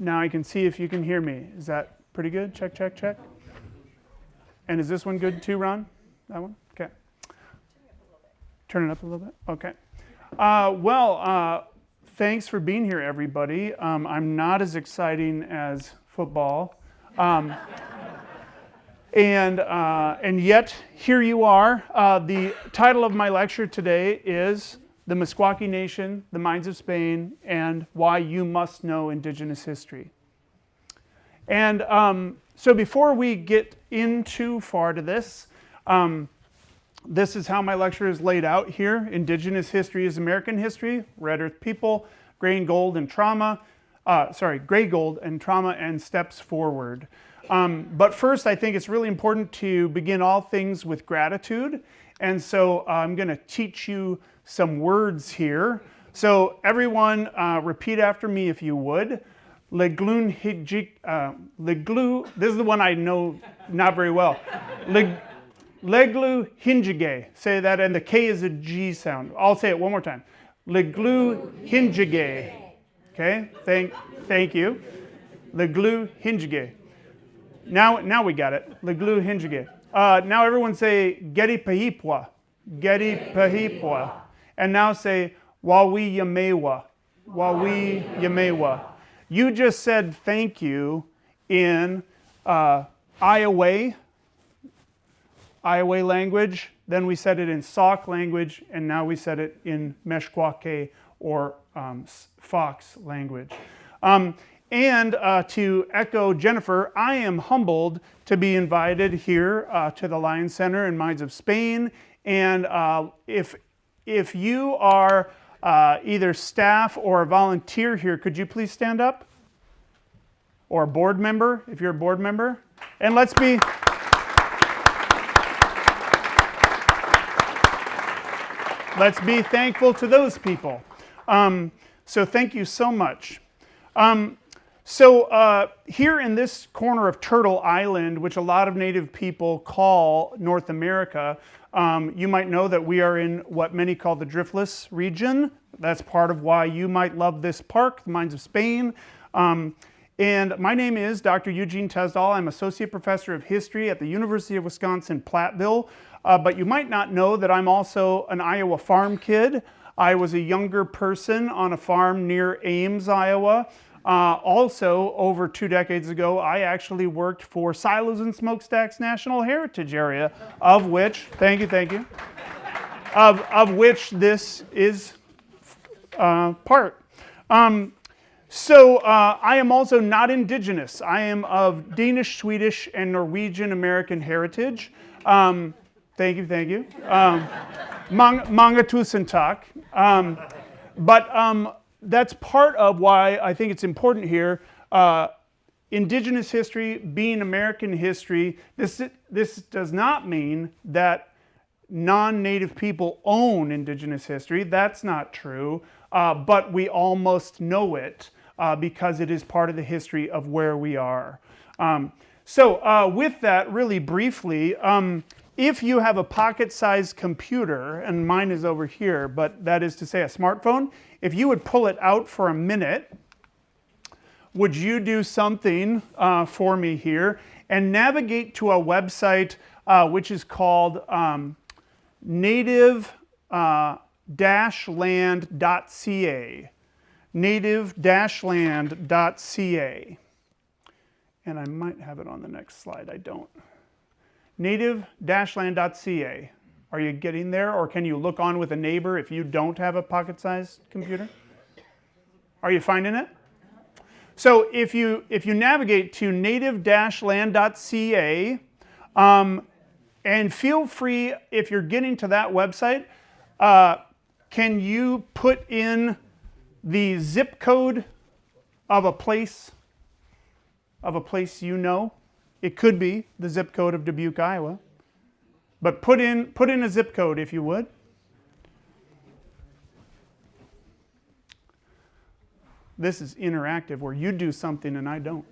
Now I can see if you can hear me. Is that pretty good? Check, check, check. And is this one good too, Ron? That one? Okay. Turn it up a little bit? Okay. Thanks for being here, everybody. I'm not as exciting as football. And yet, here you are. The title of my lecture today is The Meskwaki Nation, the Mines of Spain, and Why You Must Know Indigenous History. And so before we get in too far to this, this is how my lecture is laid out here. Indigenous history is American history, Red Earth people, gray gold and trauma and steps forward. But first, I think it's really important to begin all things with gratitude. And so I'm going to teach you some words here. So everyone repeat after me if you would. Leglun hijik, leglu, this is the one I know not very well. Leglu hinjige. Say that, and the K is a G sound. I'll say it one more time. Leglu hinjige. Okay, thank you. Leglu hinjige. Now we got it. Leglu hinjige. Now everyone say Gedi Pahipwa. Gedi Pahipwa. And now say Wawi Yamewa. Wawi Yamewa. You just said thank you in Iowa language, then we said it in Sauk language, and now we said it in Meskwaki or Fox language. And to echo Jennifer, I am humbled to be invited here to the Lyons Center in Mines of Spain. And if you are either staff or a volunteer here, could you please stand up? Or a board member, if you're a board member. And let's be thankful to those people. So thank you so much. Here in this corner of Turtle Island, which a lot of Native people call North America, you might know that we are in what many call the Driftless region. That's part of why you might love this park, the Mines of Spain. And my name is Dr. Eugene Tesdahl. I'm Associate Professor of History at the University of Wisconsin-Platteville. But you might not know that I'm also an Iowa farm kid. I was a younger person on a farm near Ames, Iowa. Also, over 2 decades ago, I actually worked for Silos and Smokestacks National Heritage Area, of which, thank you, of which this is part. I am also not indigenous. I am of Danish, Swedish, and Norwegian American heritage. Thank you. Manga tusen tak. But that's part of why I think it's important here. Indigenous history being American history, this does not mean that non-Native people own Indigenous history. That's not true. But we almost know it because it is part of the history of where we are. With that, really briefly, if you have a pocket-sized computer, and mine is over here, but that is to say a smartphone, if you would pull it out for a minute, would you do something for me here and navigate to a website which is called native-land.ca. native-land.ca. And I might have it on the next slide. I don't. native-land.ca. Are you getting there, or can you look on with a neighbor if you don't have a pocket-sized computer? Are you finding it? So if you navigate to native-land.ca, and feel free, if you're getting to that website, can you put in the zip code of a place you know? It could be the zip code of Dubuque, Iowa. But put in a zip code if you would. This is interactive where you do something and I don't.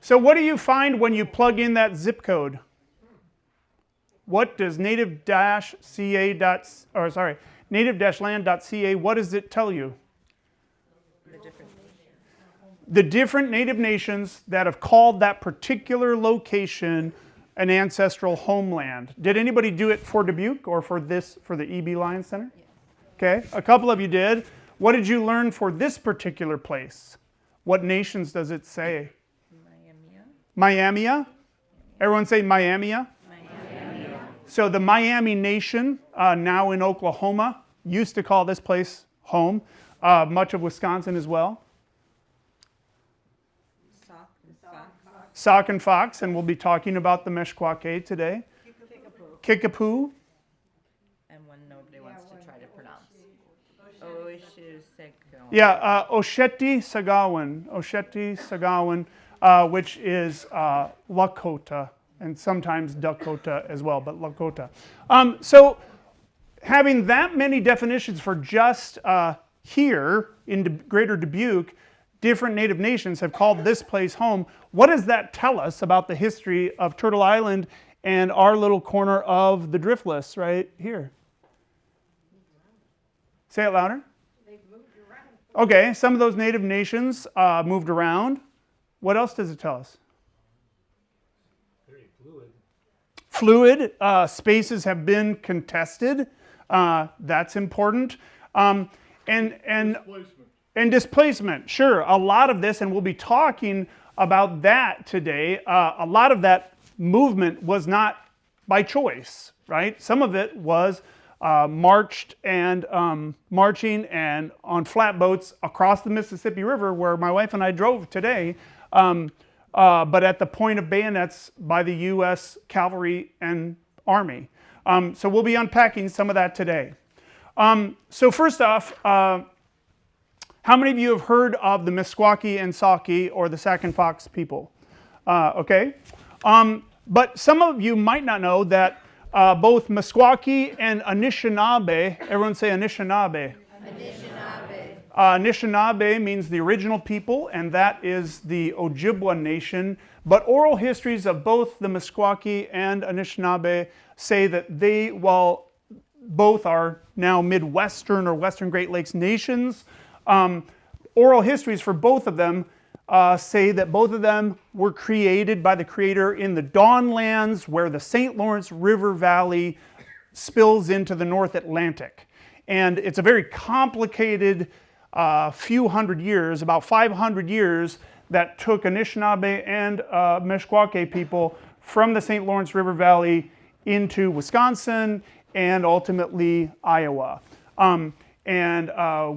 So what do you find when you plug in that zip code? What does native-land.ca, what does it tell you? the different Native nations that have called that particular location an ancestral homeland. Did anybody do it for Dubuque or for the EB Lyons Center? Okay, a couple of you did. What did you learn for this particular place? What nations does it say? Miami. Everyone say Miami. So the Miami Nation, now in Oklahoma, used to call this place home. Much of Wisconsin as well. Sauk and Fox, and we'll be talking about the Meskwaki today. Kickapoo. And one nobody wants to try to pronounce. Yeah, Osheti Sagawan, which is Lakota, and sometimes Dakota as well, but Lakota. So having that many definitions for just here in Greater Dubuque, different Native nations have called this place home. What does that tell us about the history of Turtle Island and our little corner of the Driftless right here? Say it louder. They've moved around. Okay, some of those Native nations moved around. What else does it tell us? Very fluid. Fluid. Spaces have been contested. That's important. And displacement, sure, a lot of this, and we'll be talking about that today, a lot of that movement was not by choice, right? Some of it was marching and on flatboats across the Mississippi River, where my wife and I drove today, but at the point of bayonets by the U.S. Cavalry and Army. So we'll be unpacking some of that today. So first off, how many of you have heard of the Meskwaki and Saukee, or the Sauk and Fox people? Okay. But some of you might not know that both Meskwaki and Anishinaabe, everyone say Anishinaabe. Anishinaabe. Anishinaabe means the original people, and that is the Ojibwa nation. But oral histories of both the Meskwaki and Anishinaabe say that they, while both are now Midwestern or Western Great Lakes nations, oral histories for both of them say that both of them were created by the Creator in the Dawnlands, where the St. Lawrence River Valley spills into the North Atlantic. And it's a very complicated few hundred years, about 500 years, that took Anishinaabe and Meskwaki people from the St. Lawrence River Valley into Wisconsin and ultimately Iowa. And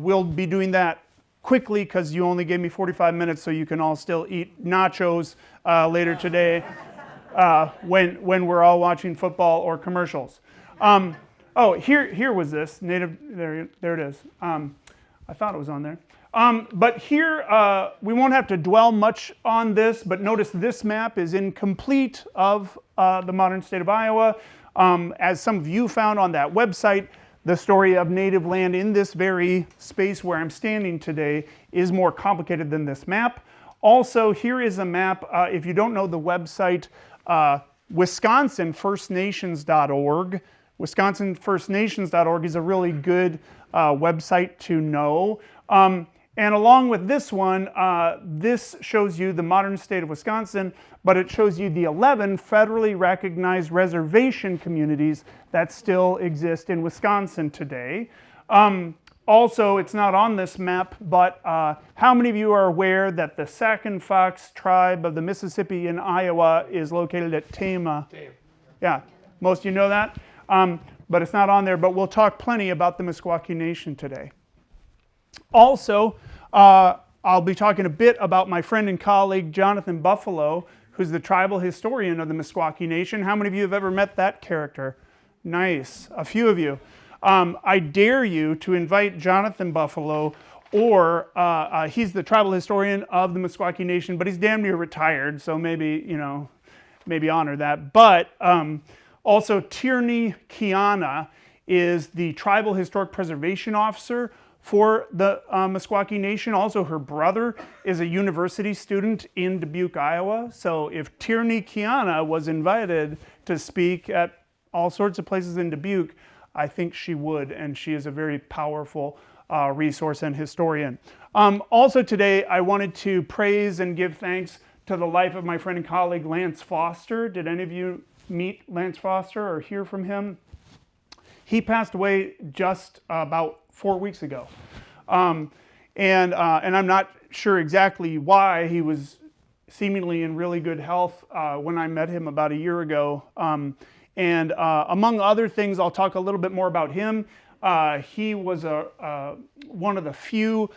we'll be doing that quickly because you only gave me 45 minutes, so you can all still eat nachos later today when we're all watching football or commercials. Oh, here was this native. There it is. I thought it was on there. But here we won't have to dwell much on this. But notice this map is incomplete of the modern state of Iowa. As some of you found on that website, the story of native land in this very space where I'm standing today is more complicated than this map. Also, here is a map. If you don't know the website, WisconsinFirstNations.org. WisconsinFirstNations.org is a really good website to know. And along with this one, this shows you the modern state of Wisconsin, but it shows you the 11 federally recognized reservation communities that still exist in Wisconsin today. Also, it's not on this map, but how many of you are aware that the Sauk and Fox tribe of the Mississippi in Iowa is located at Tama? Yeah, most of you know that, but it's not on there, but we'll talk plenty about the Meskwaki Nation today. Also, I'll be talking a bit about my friend and colleague, Jonathan Buffalo, who's the tribal historian of the Meskwaki Nation. How many of you have ever met that character? Nice, a few of you. I dare you to invite Jonathan Buffalo, or he's the tribal historian of the Meskwaki Nation, but he's damn near retired, so maybe, maybe honor that. But also Tierney Kiana is the tribal historic preservation officer for the Meskwaki Nation. Also, her brother is a university student in Dubuque, Iowa. So if Tierney Kiana was invited to speak at all sorts of places in Dubuque, I think she would, and she is a very powerful resource and historian. Also today, I wanted to praise and give thanks to the life of my friend and colleague, Lance Foster. Did any of you meet Lance Foster or hear from him? He passed away just about 4 weeks ago. And I'm not sure exactly why. He was seemingly in really good health when I met him about a year ago. And among other things, I'll talk a little bit more about him. He was one of the few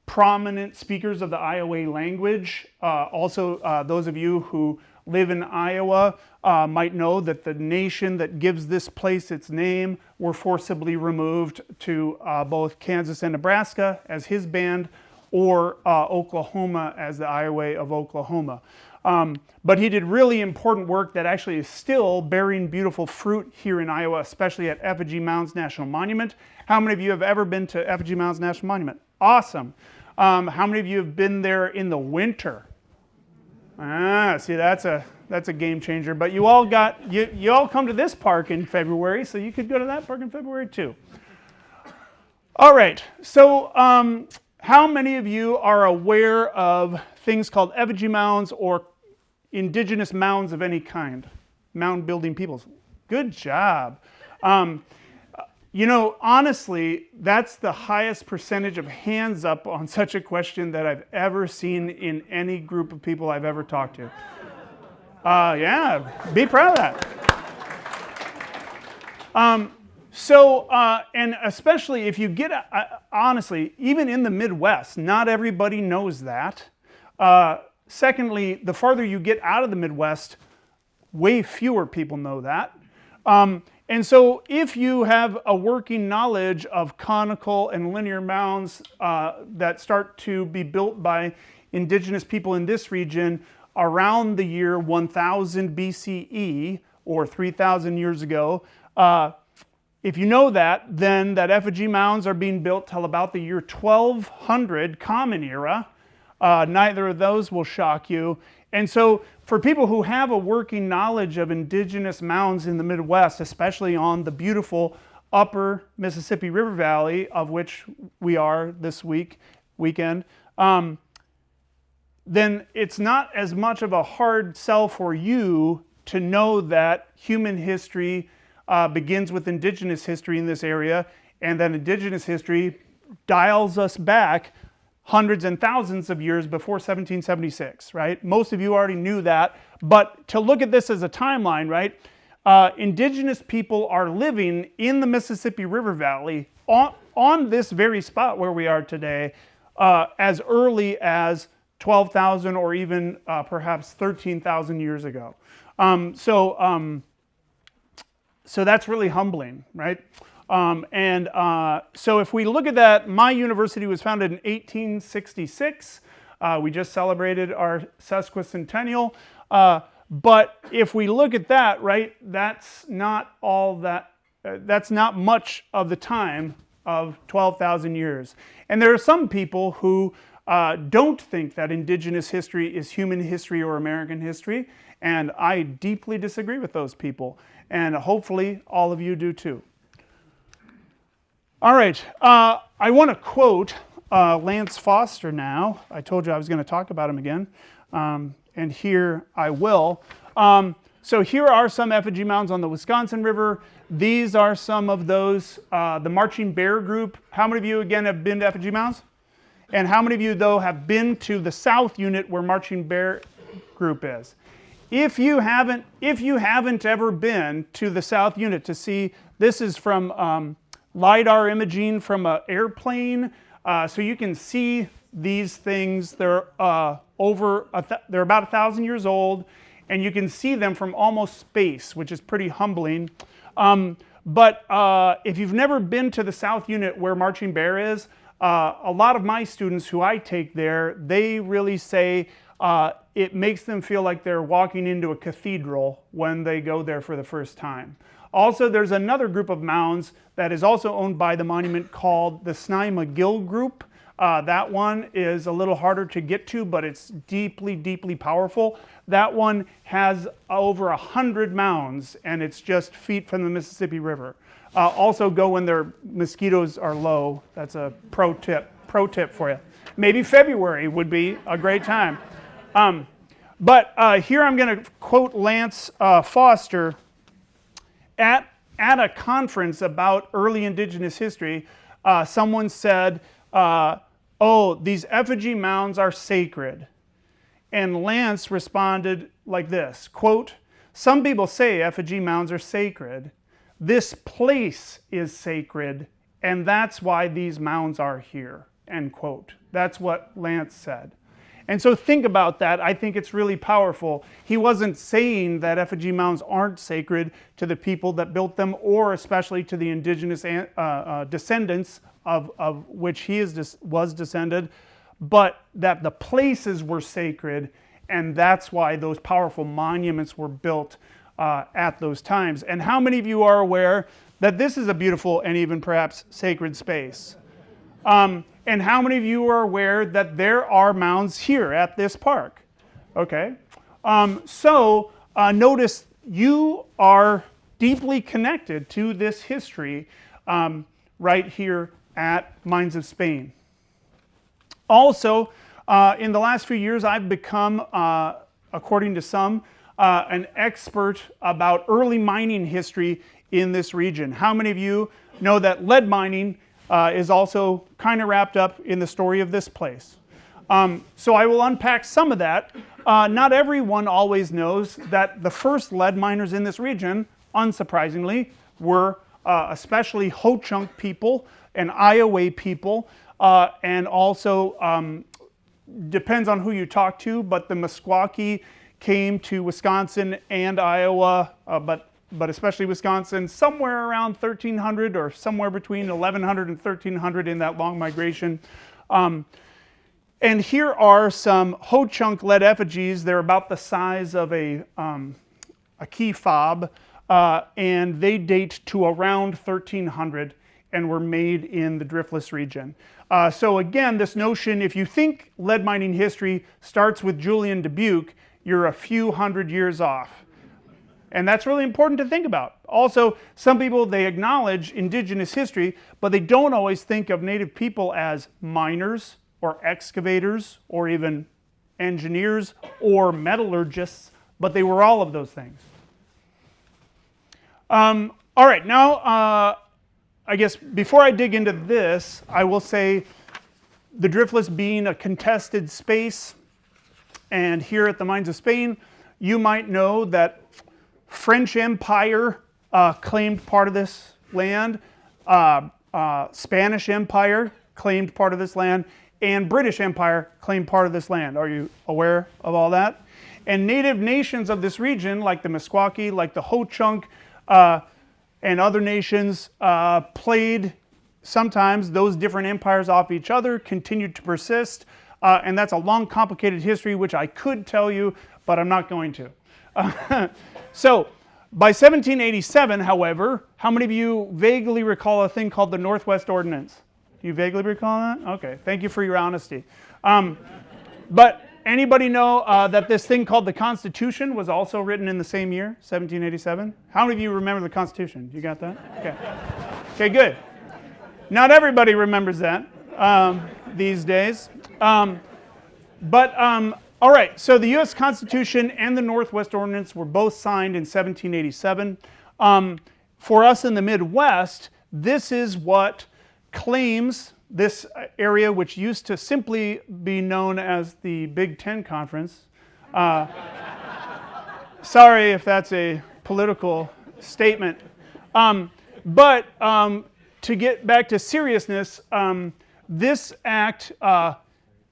prominent speakers of the Iowa language. Also, those of you who live in Iowa might know that the nation that gives this place its name were forcibly removed to both Kansas and Nebraska as his band, or Oklahoma as the Iowa of Oklahoma. But he did really important work that actually is still bearing beautiful fruit here in Iowa, especially at Effigy Mounds National Monument. How many of you have ever been to Effigy Mounds National Monument? Awesome. How many of you have been there in the winter? See, that's a game changer. But you all come to this park in February, so you could go to that park in February too. All right, so how many of you are aware of things called effigy mounds or indigenous mounds of any kind? Mound building peoples. Good job. You know, honestly, that's the highest percentage of hands up on such a question that I've ever seen in any group of people I've ever talked to. Yeah, be proud of that. And especially if you get, honestly, even in the Midwest, not everybody knows that. Secondly, the farther you get out of the Midwest, way fewer people know that. And so if you have a working knowledge of conical and linear mounds that start to be built by indigenous people in this region around the year 1000 BCE, or 3,000 years ago, if you know that, then that effigy mounds are being built till about the year 1200 Common Era. Neither of those will shock you. And so for people who have a working knowledge of indigenous mounds in the Midwest, especially on the beautiful upper Mississippi River Valley, of which we are this weekend, then it's not as much of a hard sell for you to know that human history begins with indigenous history in this area, and that indigenous history dials us back hundreds and thousands of years before 1776, right? Most of you already knew that, but to look at this as a timeline, right? Indigenous people are living in the Mississippi River Valley on this very spot where we are today as early as 12,000 or even perhaps 13,000 years ago. So that's really humbling, right? So if we look at that, my university was founded in 1866. We just celebrated our sesquicentennial. But if we look at that, right, that's not much of the time of 12,000 years. And there are some people who don't think that indigenous history is human history or American history. And I deeply disagree with those people. And hopefully all of you do too. All right, I want to quote Lance Foster now. I told you I was going to talk about him again, and here I will. So here are some effigy mounds on the Wisconsin River. These are some of those, the Marching Bear group. How many of you, again, have been to effigy mounds? And how many of you, though, have been to the South Unit where Marching Bear group is? If you haven't ever been to the South Unit to see, this is from LiDAR imaging from an airplane, so you can see these things. They're about 1,000 years old, and you can see them from almost space, which is pretty humbling. But if you've never been to the South Unit where Marching Bear is, a lot of my students who I take there, they really say it makes them feel like they're walking into a cathedral when they go there for the first time. Also, there's another group of mounds that is also owned by the monument called the Snai-McGill Group. That one is a little harder to get to, but it's deeply, deeply powerful. That one has over 100 mounds, and it's just feet from the Mississippi River. Also go when their mosquitoes are low. That's a pro tip for you. Maybe February would be a great time. But here I'm going to quote Lance Foster at a conference about early indigenous history. Someone said, oh, these effigy mounds are sacred. And Lance responded like this, quote, some people say effigy mounds are sacred. This place is sacred, and that's why these mounds are here, end quote. That's what Lance said. And so think about that. I think it's really powerful. He wasn't saying that effigy mounds aren't sacred to the people that built them, or especially to the indigenous descendants of which he was descended, but that the places were sacred, and that's why those powerful monuments were built at those times. And how many of you are aware that this is a beautiful and even perhaps sacred space? And how many of you are aware that there are mounds here at this park? Okay. Notice you are deeply connected to this history right here at Mines of Spain. Also, in the last few years, I've become, according to some, an expert about early mining history in this region. How many of you know that lead mining is also kind of wrapped up in the story of this place? So I will unpack some of that. Not everyone always knows that the first lead miners in this region, unsurprisingly, were especially Ho-Chunk people and Iowa people, and also depends on who you talk to, but the Meskwaki came to Wisconsin and Iowa, but especially Wisconsin, somewhere around 1300 or somewhere between 1100 and 1300 in that long migration. And here are some Ho-Chunk lead effigies. They're about the size of a key fob, and they date to around 1300 and were made in the Driftless region. So again, this notion, if you think lead mining history starts with Julian Dubuque, you're a few hundred years off. And that's really important to think about. Also, some people, they acknowledge indigenous history, but they don't always think of Native people as miners or excavators or even engineers or metallurgists, but they were all of those things. All right, now I guess before I dig into this, I will say the Driftless being a contested space, and here at the Mines of Spain, you might know that French Empire claimed part of this land, Spanish Empire claimed part of this land, and British Empire claimed part of this land. Are you aware of all that? And native nations of this region, like the Meskwaki, like the Ho-Chunk, and other nations played sometimes those different empires off each other, continued to persist, and that's a long, complicated history which I could tell you, but I'm not going to. So, by 1787, however, how many of you vaguely recall a thing called the Northwest Ordinance? Do you vaguely recall that? Okay, thank you for your honesty. But anybody know that this thing called the Constitution was also written in the same year, 1787? How many of you remember the Constitution? You got that? Okay. Okay, good. Not everybody remembers that these days. All right, so the U.S. Constitution and the Northwest Ordinance were both signed in 1787. For us in the Midwest, this is what claims this area, which used to simply be known as the Big Ten Conference. Sorry if that's a political statement. But to get back to seriousness, this act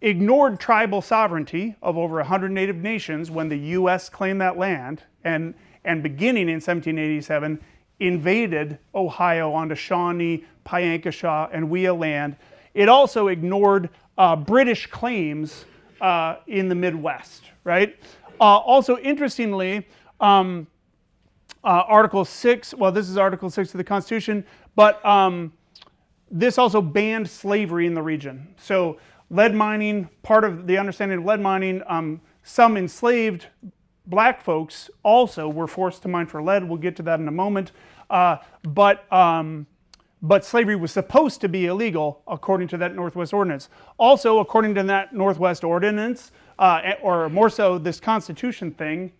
ignored tribal sovereignty of over 100 native nations when the U.S. claimed that land, and beginning in 1787, invaded Ohio onto Shawnee, Piankashaw, and Wea land. It also ignored British claims in the Midwest, right? Also, interestingly, Article 6, well, this is Article 6 of the Constitution, but this also banned slavery in the region. So lead mining, part of the understanding of lead mining, some enslaved black folks also were forced to mine for lead. We'll get to that in a moment. But slavery was supposed to be illegal according to that Northwest Ordinance. Also, according to that Northwest Ordinance, or more so this Constitution thing,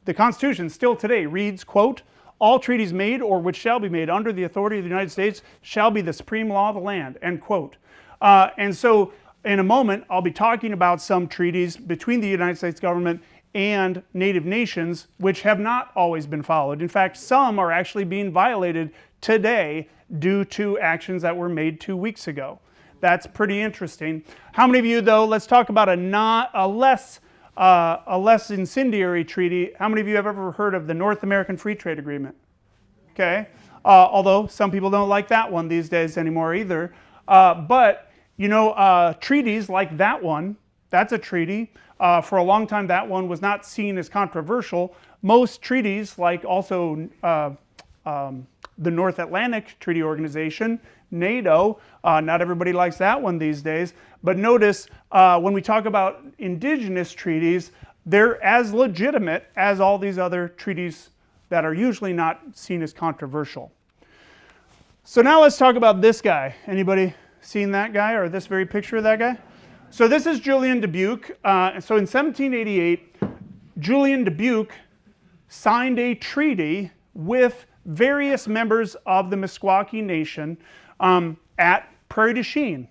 the Constitution still today reads, quote, "All treaties made or which shall be made under the authority of the United States shall be the supreme law of the land," end quote. And so in a moment, I'll be talking about some treaties between the United States government and Native nations which have not always been followed. In fact, some are actually being violated today due to actions that were made 2 weeks ago. That's pretty interesting. How many of you, though, let's talk about a less incendiary treaty. How many of you have ever heard of the North American Free Trade Agreement? Okay, although some people don't like that one these days anymore either. But, you know, treaties like that one, that's a treaty. For a long time, that one was not seen as controversial. Most treaties, like also the North Atlantic Treaty Organization, NATO, not everybody likes that one these days. But notice when we talk about indigenous treaties, they're as legitimate as all these other treaties that are usually not seen as controversial. So now let's talk about this guy. Anybody seen that guy or this very picture of that guy? So this is Eugene Dubuque. So in 1788, Eugene Dubuque signed a treaty with various members of the Meskwaki Nation at Prairie du Chien.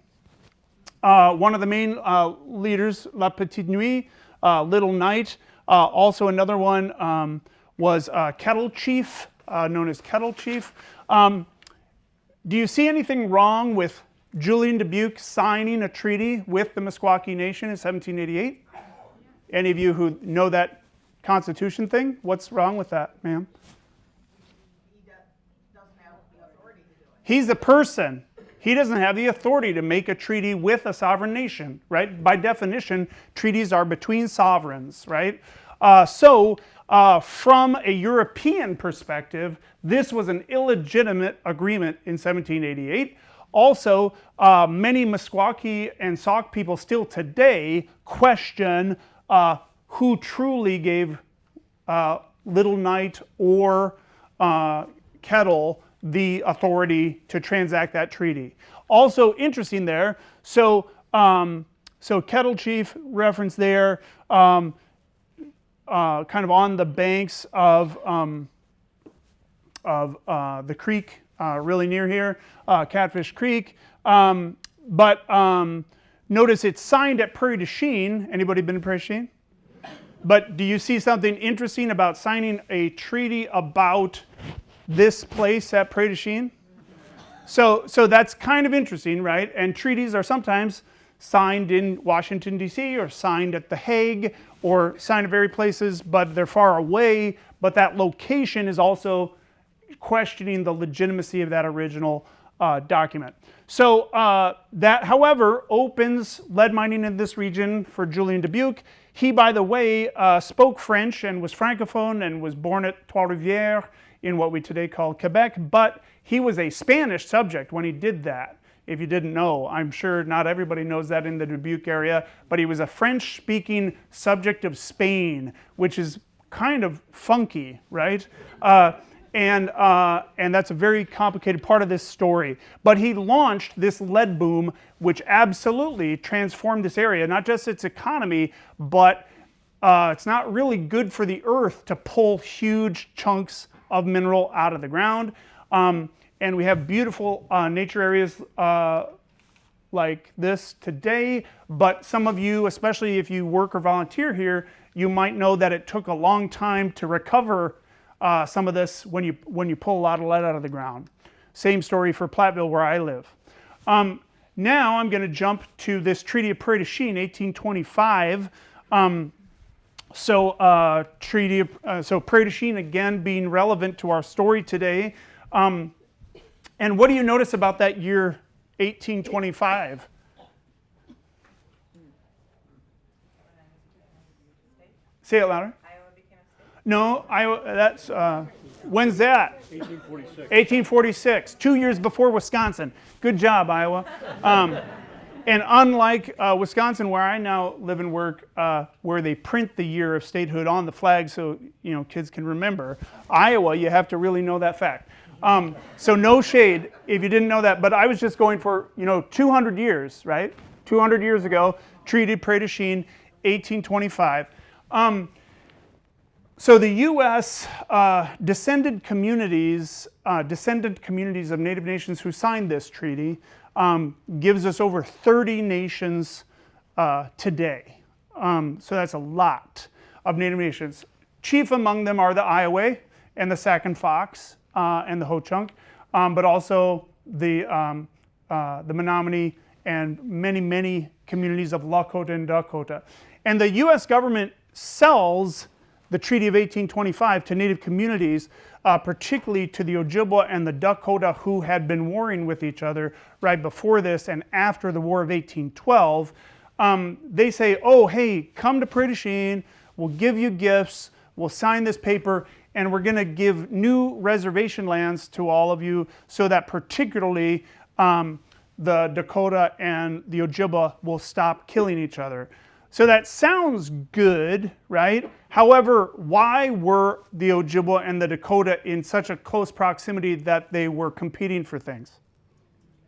One of the main leaders, La Petite Nuit, Little Night. Also another one was Kettle Chief, known as Kettle Chief. Do you see anything wrong with Eugene Dubuque signing a treaty with the Meskwaki Nation in 1788? Any of you who know that Constitution thing? What's wrong with that, ma'am? He doesn't have the authority to do it. He's a person. He doesn't have the authority to make a treaty with a sovereign nation, right? By definition, treaties are between sovereigns, right? From a European perspective, this was an illegitimate agreement in 1788. Also, many Meskwaki and Sauk people still today question who truly gave Little Night or Kettle the authority to transact that treaty. Also interesting there, so Kettle Chief reference there, kind of on the banks of the creek, really near here, Catfish Creek. Notice it's signed at Prairie du Chien. Anybody been to Prairie du Chien? But do you see something interesting about signing a treaty about this place at Prairie du Chien? So that's kind of interesting, right? And treaties are sometimes signed in Washington, D.C., or signed at The Hague, or signed at various places, but they're far away. But that location is also questioning the legitimacy of that original document. So that, however, opens lead mining in this region for Eugene Dubuque. He, by the way, spoke French and was francophone and was born at Trois-Rivières in what we today call Quebec, but he was a Spanish subject when he did that. If you didn't know, I'm sure not everybody knows that in the Dubuque area, but he was a French-speaking subject of Spain, which is kind of funky, right? And that's a very complicated part of this story. But he launched this lead boom, which absolutely transformed this area, not just its economy, but it's not really good for the earth to pull huge chunks of mineral out of the ground. And we have beautiful nature areas like this today, but some of you, especially if you work or volunteer here, you might know that it took a long time to recover some of this when you pull a lot of lead out of the ground. Same story for Platteville, where I live. Now I'm going to jump to this Treaty of Prairie du Chien, 1825. So Prairie du Chien again being relevant to our story today. And what do you notice about that year 1825? Say it louder. Iowa became a No, that's, when's that? 1846. 1846, 2 years before Wisconsin. Good job, Iowa. And unlike Wisconsin, where I now live and work, where they print the year of statehood on the flag so kids can remember, Iowa, you have to really know that fact. So no shade if you didn't know that, but I was just going for 200 years, right? 200 years ago, Treaty Prairie du Chien, 1825. So the U.S. descendant communities of Native nations who signed this treaty gives us over 30 nations today. So that's a lot of Native nations. Chief among them are the Iowa and the Sac and Fox and the Ho-Chunk, but also the Menominee and many, many communities of Lakota and Dakota. And the U.S. government sells the Treaty of 1825 to Native communities, particularly to the Ojibwa and the Dakota who had been warring with each other right before this and after the War of 1812. They say, oh, hey, come to Prairie du Chien, we'll give you gifts, we'll sign this paper, and we're going to give new reservation lands to all of you so that particularly the Dakota and the Ojibwa will stop killing each other. So that sounds good, right? However, why were the Ojibwa and the Dakota in such a close proximity that they were competing for things?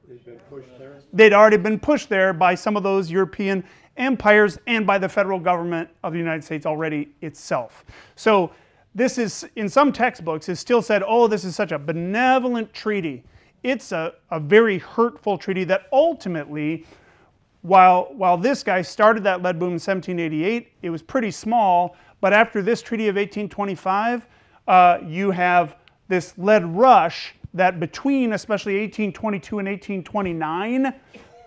They've been pushed there. They'd already been pushed there by some of those European empires and by the federal government of the United States already itself. So this is, in some textbooks, is still said, oh, this is such a benevolent treaty. It's a very hurtful treaty that ultimately, while this guy started that lead boom in 1788, it was pretty small, but after this Treaty of 1825, you have this lead rush that between especially 1822 and 1829,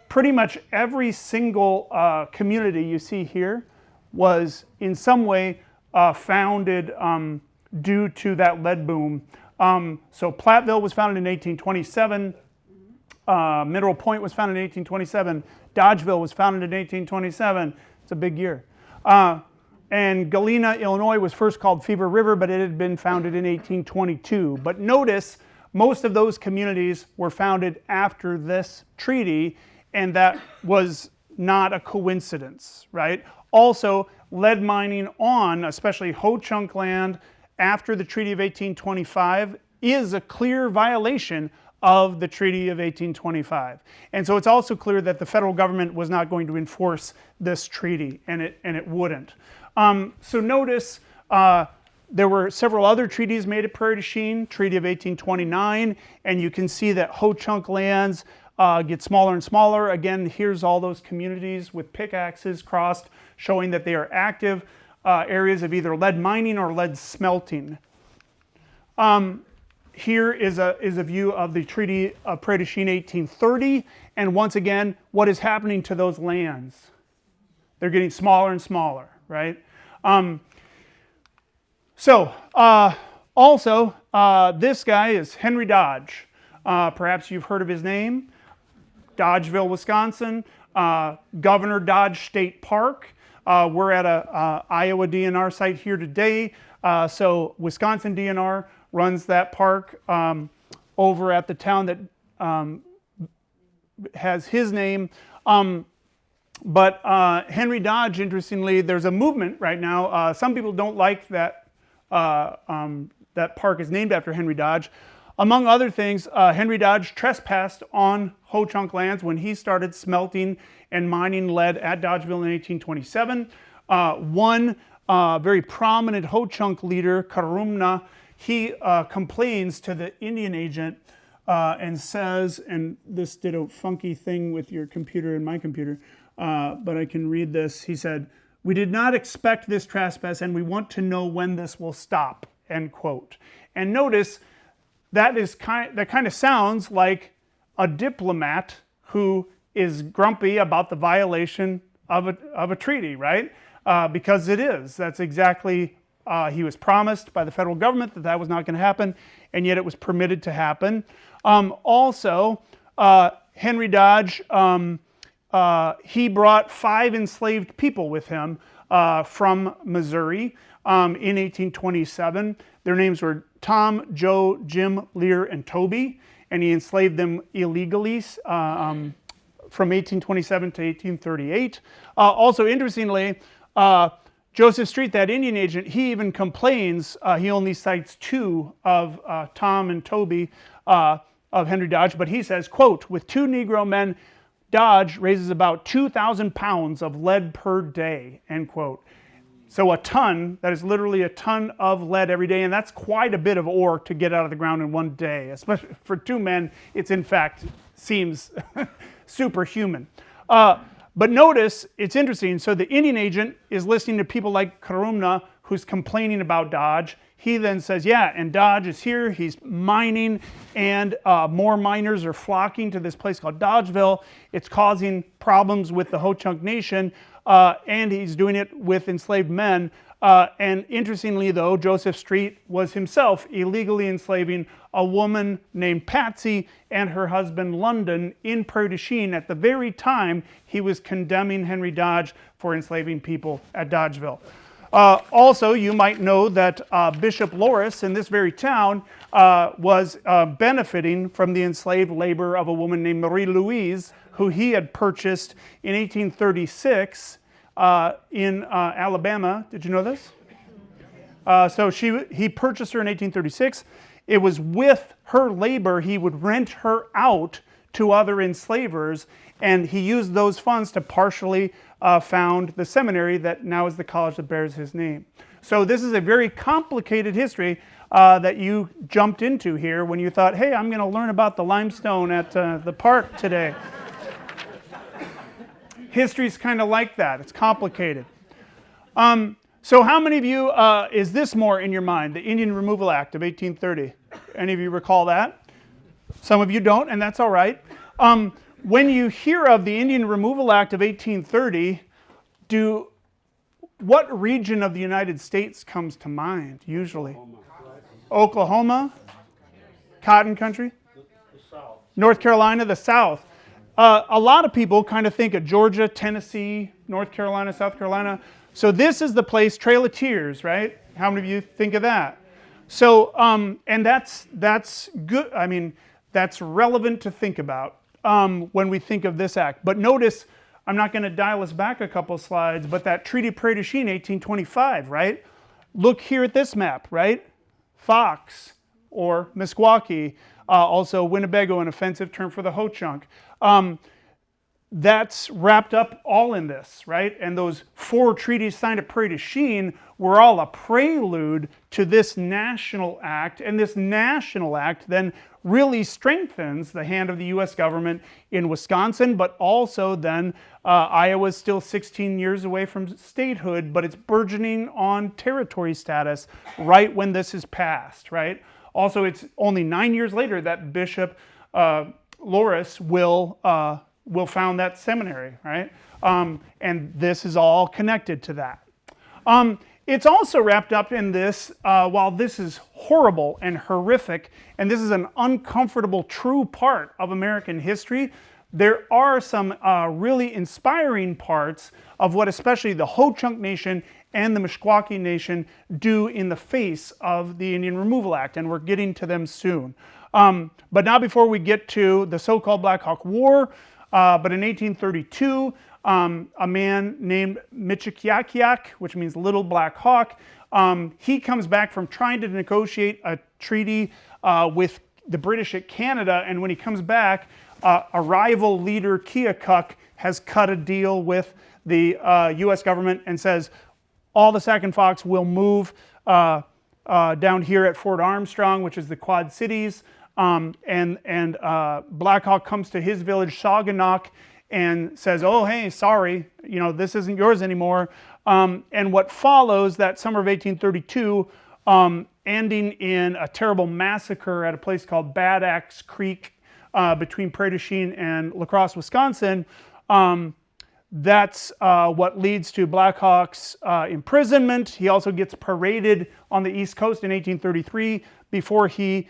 pretty much every single community you see here was in some way founded due to that lead boom. So Platteville was founded in 1827, Mineral Point was founded in 1827, Dodgeville was founded in 1827. It's a big year. And Galena, Illinois was first called Fever River, but it had been founded in 1822. But notice, most of those communities were founded after this treaty, and that was not a coincidence, right? Also, lead mining on, especially Ho-Chunk land, after the Treaty of 1825 is a clear violation of the Treaty of 1825. And so it's also clear that the federal government was not going to enforce this treaty, and it wouldn't. So notice there were several other treaties made at Prairie du Chien, Treaty of 1829, and you can see that Ho-Chunk lands get smaller and smaller. Again, here's all those communities with pickaxes crossed, showing that they are active areas of either lead mining or lead smelting. Here is a view of the Treaty of Prairie du Chien 1830, and once again, what is happening to those lands? They're getting smaller and smaller, right? Also, this guy is Henry Dodge. Perhaps you've heard of his name. Dodgeville, Wisconsin, Governor Dodge State Park. We're at a Iowa DNR site here today. So Wisconsin DNR runs that park over at the town that has his name. But Henry Dodge, interestingly, there's a movement right now. Some people don't like that that park is named after Henry Dodge. Among other things, Henry Dodge trespassed on Ho-Chunk lands when he started smelting and mining lead at Dodgeville in 1827. One very prominent Ho-Chunk leader, Karumna, he complains to the Indian agent and says, and this did a funky thing with your computer and my computer, but I can read this. He said, "We did not expect this trespass and we want to know when this will stop," end quote. And notice that kind of sounds like a diplomat who is grumpy about the violation of a treaty, right? Because it is. That's exactly, he was promised by the federal government that that was not going to happen, and yet it was permitted to happen. Also, Henry Dodge he brought 5 enslaved people with him from Missouri in 1827. Their names were Tom, Joe, Jim, Lear, and Toby, and he enslaved them illegally from 1827 to 1838. Also, interestingly, Joseph Street, that Indian agent, he even complains, he only cites 2 of Tom and Toby of Henry Dodge, but he says, quote, with 2 Negro men, Dodge raises about 2,000 pounds of lead per day, end quote. So a ton, that is literally a ton of lead every day, and that's quite a bit of ore to get out of the ground in one day, especially for 2 men. It's in fact seems superhuman. But notice, it's interesting, so the Indian agent is listening to people like Karumna, who's complaining about Dodge. He then says, yeah, and Dodge is here, he's mining, and more miners are flocking to this place called Dodgeville. It's causing problems with the Ho-Chunk Nation, and he's doing it with enslaved men. And interestingly though, Joseph Street was himself illegally enslaving a woman named Patsy and her husband London in Prairie du Chien at the very time he was condemning Henry Dodge for enslaving people at Dodgeville. Also, you might know that Bishop Loris in this very town was benefiting from the enslaved labor of a woman named Marie Louise, who he had purchased in 1836 in Alabama. Did you know this? So he purchased her in 1836. It was with her labor he would rent her out to other enslavers, and he used those funds to partially found the seminary that now is the college that bears his name. So this is a very complicated history that you jumped into here when you thought, hey, I'm going to learn about the limestone at the park today. History's kind of like that. It's complicated. So how many of you, is this more in your mind, the Indian Removal Act of 1830? Any of you recall that? Some of you don't, and that's all right. When you hear of the Indian Removal Act of 1830, what region of the United States comes to mind, usually? Oklahoma? Cotton country? The South. North Carolina, the South. A lot of people kind of think of Georgia, Tennessee, North Carolina, South Carolina. So this is the place, Trail of Tears, right? How many of you think of that? So, and that's good. I mean, that's relevant to think about when we think of this act. But notice, I'm not going to dial us back a couple slides, but that Treaty of Prairie du Chien, 1825, right? Look here at this map, right? Fox or Meskwaki, also Winnebago, an offensive term for the Ho-Chunk. That's wrapped up all in this, right? And those 4 treaties signed at Prairie du Chien were all a prelude to this national act, and this national act then really strengthens the hand of the U.S. government in Wisconsin, but also then Iowa's still 16 years away from statehood, but it's burgeoning on territory status right when this is passed, right? Also, it's only 9 years later that Bishop Loris will found that seminary, right? And this is all connected to that. It's also wrapped up in this, while this is horrible and horrific, and this is an uncomfortable true part of American history, there are some really inspiring parts of what especially the Ho-Chunk Nation and the Meskwaki Nation do in the face of the Indian Removal Act, and we're getting to them soon. But now before we get to the so-called Black Hawk War, but in 1832, a man named Michikakiak, which means Little Black Hawk, he comes back from trying to negotiate a treaty with the British at Canada, and when he comes back, a rival leader, Keokuk, has cut a deal with the U.S. government and says, all the Sac and Fox will move down here at Fort Armstrong, which is the Quad Cities, and Black Hawk comes to his village, Sauganac, and says, oh, hey, sorry, you know, this isn't yours anymore. And what follows that summer of 1832, ending in a terrible massacre at a place called Bad Axe Creek between Prairie du Chien and La Crosse, Wisconsin, that's what leads to Black Hawk's imprisonment. He also gets paraded on the East Coast in 1833 before he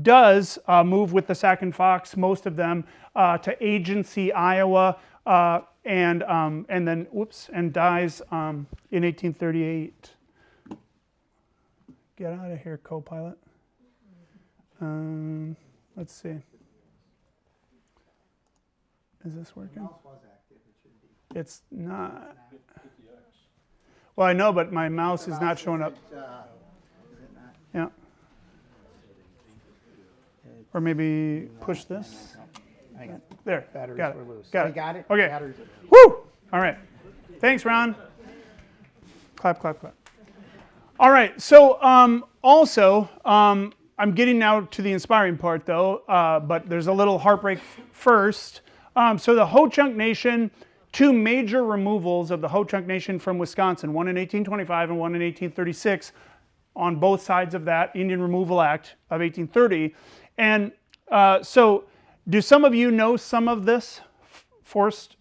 does move with the Sac and Fox, most of them, to Agency, Iowa, and then and dies in 1838. Get out of here, co-pilot. Let's see. Is this working? It's not. Well, I know, but my mouse is not showing up. Yeah. Or maybe push this. There. Batteries Got were it. loose. Got I it. got it. Okay. Batteries are loose. Woo! All right. Thanks, Ron. Clap, clap, clap. All right. So also, I'm getting now to the inspiring part, though, but there's a little heartbreak first. So the Ho-Chunk Nation, two major removals of the Ho-Chunk Nation from Wisconsin, one in 1825 and one in 1836, on both sides of that Indian Removal Act of 1830. And so do some of you know some of this forced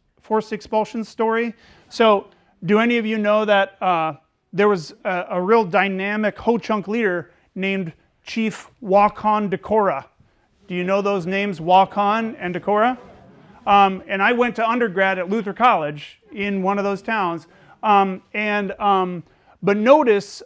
expulsion story? So do any of you know that there was a real dynamic Ho-Chunk leader named Chief Wakan Decorah? Do you know those names, Wakan and Decorah? And I went to undergrad at Luther College in one of those towns. But notice,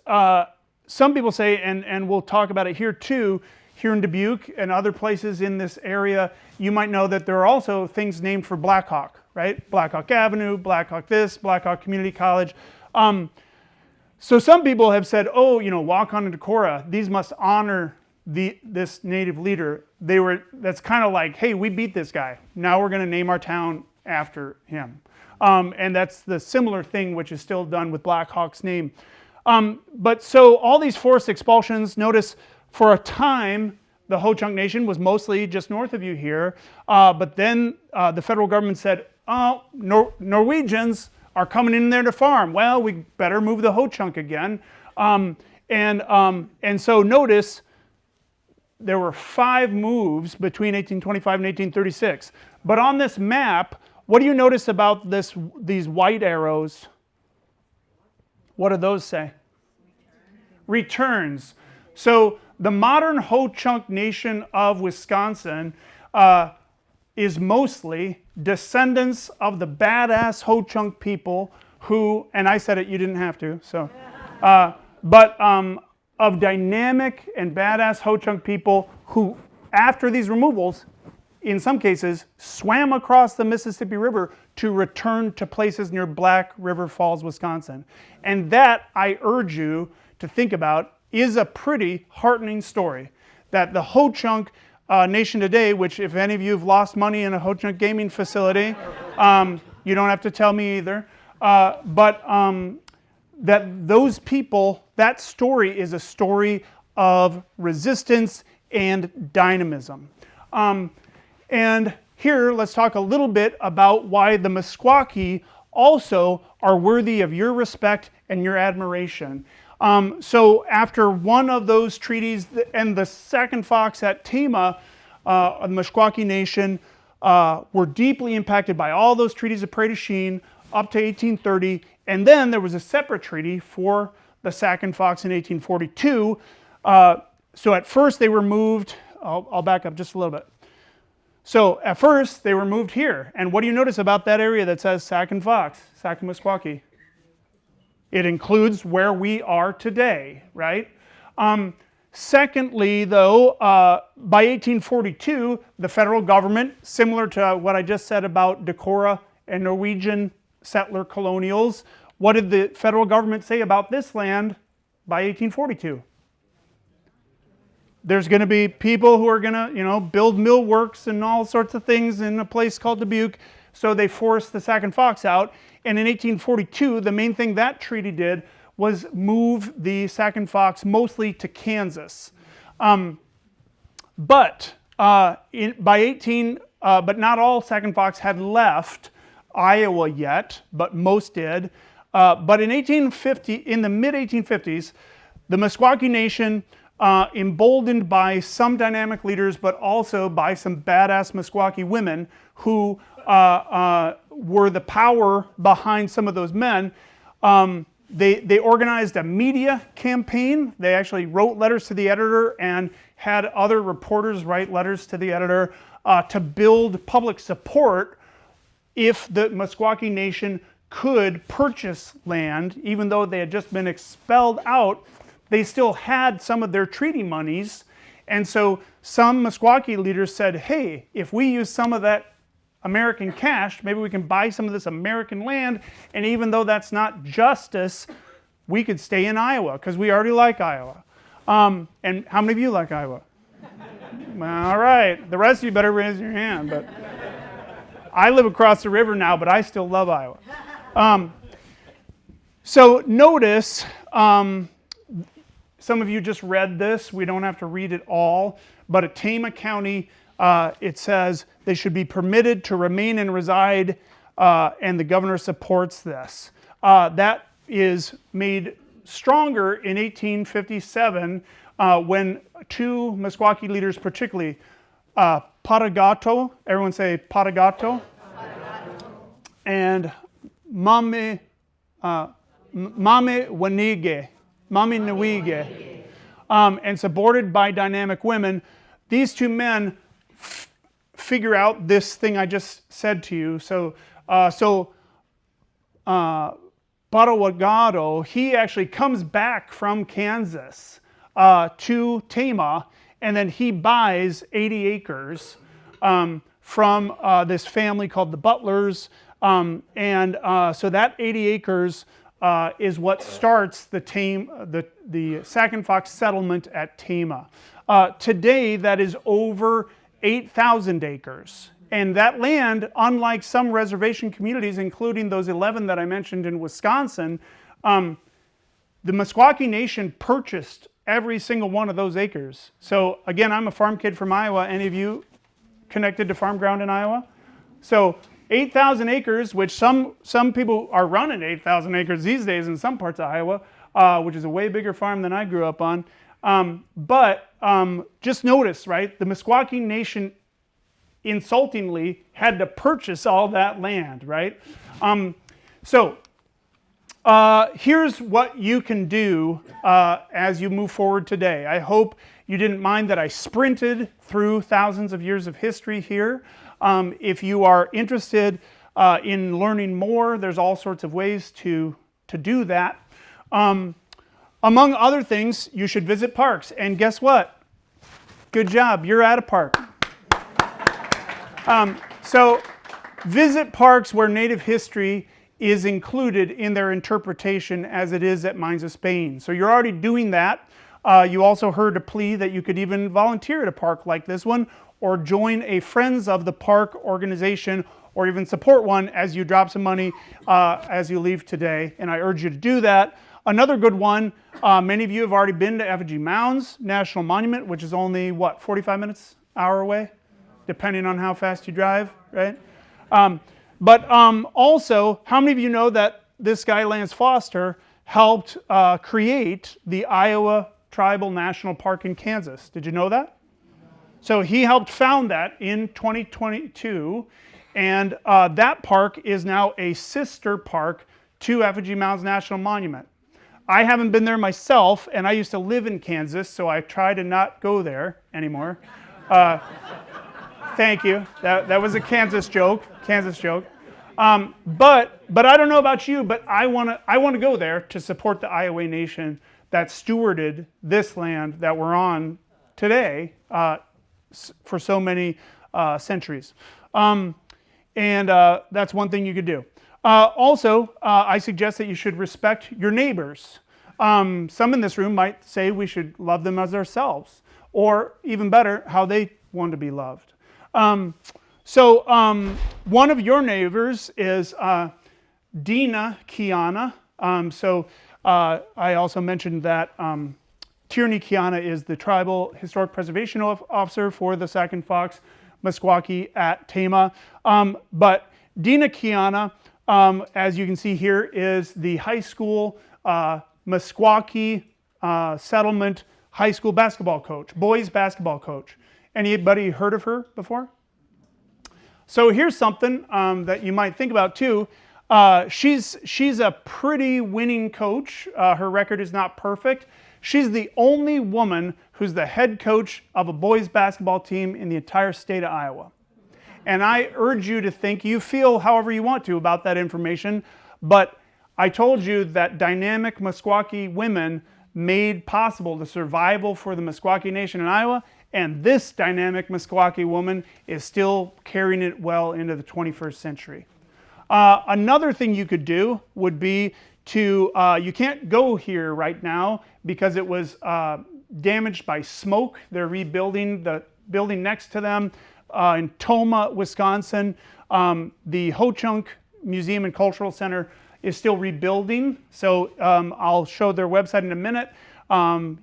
some people say, and we'll talk about it here too, here in Dubuque and other places in this area, you might know that there are also things named for Black Hawk, right? Black Hawk Avenue, Black Hawk this, Black Hawk Community College. So some people have said, oh, Wakan and Decorah, these must honor this native leader. That's kind of like, hey, we beat this guy. Now we're going to name our town after him. And that's the similar thing which is still done with Black Hawk's name. But so all these forced expulsions, notice for a time, the Ho-Chunk Nation was mostly just north of you here. But then the federal government said, oh, Norwegians are coming in there to farm. Well, we better move the Ho-Chunk again. And so notice there were 5 moves between 1825 and 1836. But on this map, what do you notice about these white arrows? What do those say? Returns. So the modern Ho-Chunk Nation of Wisconsin is mostly descendants of the badass Ho-Chunk people who, and I said it, you didn't have to, so, of dynamic and badass Ho-Chunk people who, after these removals, in some cases, swam across the Mississippi River to return to places near Black River Falls, Wisconsin. And that, I urge you to think about, is a pretty heartening story. That the Ho-Chunk Nation today, which if any of you have lost money in a Ho-Chunk gaming facility, you don't have to tell me either, that those people, that story is a story of resistance and dynamism. And here, let's talk a little bit about why the Meskwaki also are worthy of your respect and your admiration. So after one of those treaties and the second Fox at Tama, the Meskwaki Nation were deeply impacted by all those treaties of Prairie du Chien up to 1830. And then there was a separate treaty for the Sac and Fox in 1842. So at first they were moved, I'll back up just a little bit. So at first they were moved here. And what do you notice about that area that says Sac and Fox, Sac and Meskwaki? It includes where we are today, right? Secondly, though, by 1842, the federal government, similar to what I just said about Decorah and Norwegian settler colonials, what did the federal government say about this land by 1842? There's going to be people who are going to, build mill works and all sorts of things in a place called Dubuque. So they forced the Sac and Fox out. And in 1842, the main thing that treaty did was move the Sac and Fox mostly to Kansas. But not all Sac and Fox had left Iowa yet, but most did. But in the mid-1850s, the Meskwaki Nation, emboldened by some dynamic leaders, but also by some badass Meskwaki women who were the power behind some of those men, they organized a media campaign. They actually wrote letters to the editor and had other reporters write letters to the editor to build public support if the Meskwaki Nation could purchase land, even though they had just been expelled out, they still had some of their treaty monies. And so some Meskwaki leaders said, hey, if we use some of that American cash, maybe we can buy some of this American land, and even though that's not justice, we could stay in Iowa, because we already like Iowa. And how many of you like Iowa? All right, the rest of you better raise your hand. But I live across the river now, but I still love Iowa. So notice, some of you just read this. We don't have to read it all. But at Tama County, it says they should be permitted to remain and reside, and the governor supports this. That is made stronger in 1857 when two Meskwaki leaders, particularly Paragato, everyone say Paragato, and Mame Wanige, Mami Nwige, and supported by dynamic women, these two men figure out this thing I just said to you. So Parawagado, he actually comes back from Kansas to Tama, and then he buys 80 acres from this family called the Butlers, so that 80 acres is what starts the Sac and Fox settlement at Tama. Today, that is over 8,000 acres. And that land, unlike some reservation communities, including those 11 that I mentioned in Wisconsin, the Meskwaki Nation purchased every single one of those acres. So again, I'm a farm kid from Iowa. Any of you connected to farm ground in Iowa? So 8,000 acres, which some people are running 8,000 acres these days in some parts of Iowa, which is a way bigger farm than I grew up on. But just notice, right, the Meskwaki Nation insultingly had to purchase all that land, right? Here's what you can do as you move forward today. I hope you didn't mind that I sprinted through thousands of years of history here. If you are interested in learning more, there's all sorts of ways to do that. Among other things, you should visit parks. And guess what? Good job, you're at a park. So visit parks where Native history is included in their interpretation as it is at Mines of Spain. So you're already doing that. You also heard a plea that you could even volunteer at a park like this one, or join a Friends of the Park organization, or even support one as you drop some money as you leave today. And I urge you to do that. Another good one, many of you have already been to Effigy Mounds National Monument, which is only, 45 minutes, hour away? Depending on how fast you drive, right? But also, how many of you know that this guy, Lance Foster, helped create the Iowa Tribal National Park in Kansas? Did you know that? So he helped found that in 2022, and that park is now a sister park to Effigy Mounds National Monument. I haven't been there myself, and I used to live in Kansas, so I try to not go there anymore. Thank you. That was a Kansas joke. But I don't know about you, but I want to go there to support the Iowa Nation that stewarded this land that we're on today for so many centuries. And that's one thing you could do. Also, I suggest that you should respect your neighbors. Some in this room might say we should love them as ourselves, or even better, how they want to be loved. One of your neighbors is Dina Kiana. I also mentioned that Tierney Kiana is the Tribal Historic Preservation Officer for the Sac and Fox Meskwaki at Tama. But Dina Kiana, as you can see here, is the high school Meskwaki settlement high school basketball coach, boys basketball coach. Anybody heard of her before? So here's something that you might think about too. She's a pretty winning coach. Her record is not perfect. She's the only woman who's the head coach of a boys basketball team in the entire state of Iowa. And I urge you to think, you feel however you want to about that information, but I told you that dynamic Meskwaki women made possible the survival for the Meskwaki Nation in Iowa, and this dynamic Meskwaki woman is still carrying it well into the 21st century. Another thing you could do would be to, you can't go here right now because it was damaged by smoke. They're rebuilding the building next to them in Tomah, Wisconsin. The Ho-Chunk Museum and Cultural Center is still rebuilding, so I'll show their website in a minute.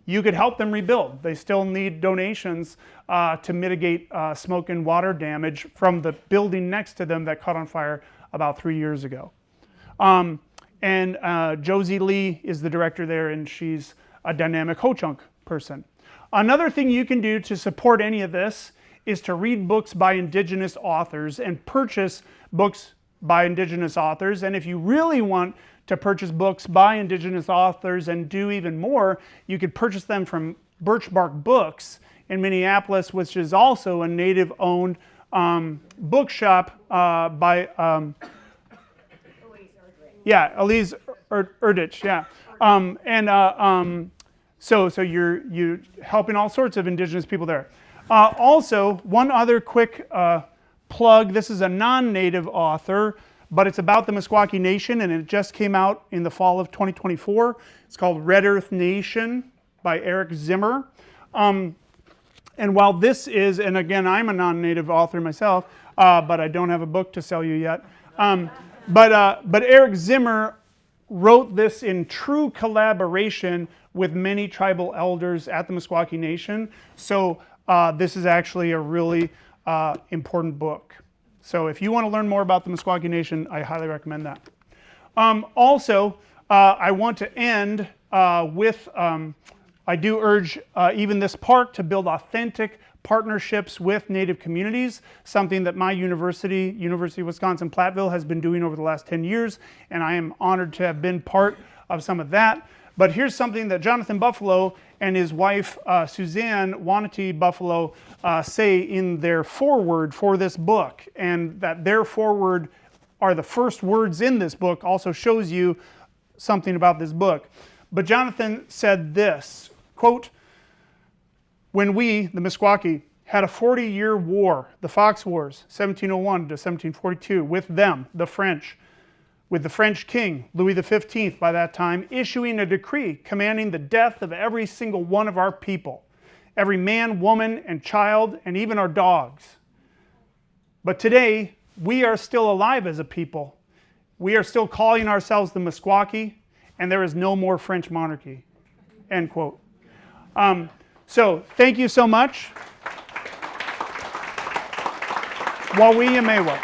You could help them rebuild. They still need donations to mitigate smoke and water damage from the building next to them that caught on fire about 3 years ago. And Josie Lee is the director there, and she's a dynamic Ho-Chunk person. Another thing you can do to support any of this is to read books by Indigenous authors and purchase books by Indigenous authors. And if you really want to purchase books by Indigenous authors and do even more, you could purchase them from Birch Bark Books in Minneapolis, which is also a Native-owned bookshop by Elise Erdich, yeah. So you're helping all sorts of Indigenous people there. Also, one other quick plug. This is a non-Native author, but it's about the Meskwaki Nation, and it just came out in the fall of 2024. It's called Red Earth Nation by Eric Zimmer. And while this is, and again, I'm a non-Native author myself, but I don't have a book to sell you yet. But Eric Zimmer wrote this in true collaboration with many tribal elders at the Meskwaki Nation. So this is actually a really important book. So if you want to learn more about the Meskwaki Nation, I highly recommend that. Also, I want to end with, I do urge even this park to build authentic partnerships with Native communities, something that my university, University of Wisconsin-Platteville, has been doing over the last 10 years, and I am honored to have been part of some of that. But here's something that Jonathan Buffalo and his wife Suzanne Wanati Buffalo say in their foreword for this book, and that their foreword are the first words in this book also shows you something about this book. But Jonathan said this, quote, "When we, the Meskwaki, had a 40-year war, the Fox Wars, 1701 to 1742, with them, the French, with the French king, Louis XV by that time, issuing a decree commanding the death of every single one of our people, every man, woman, and child, and even our dogs. But today, we are still alive as a people. We are still calling ourselves the Meskwaki, and there is no more French monarchy." End quote. So thank you so much. Wawi Yamewa.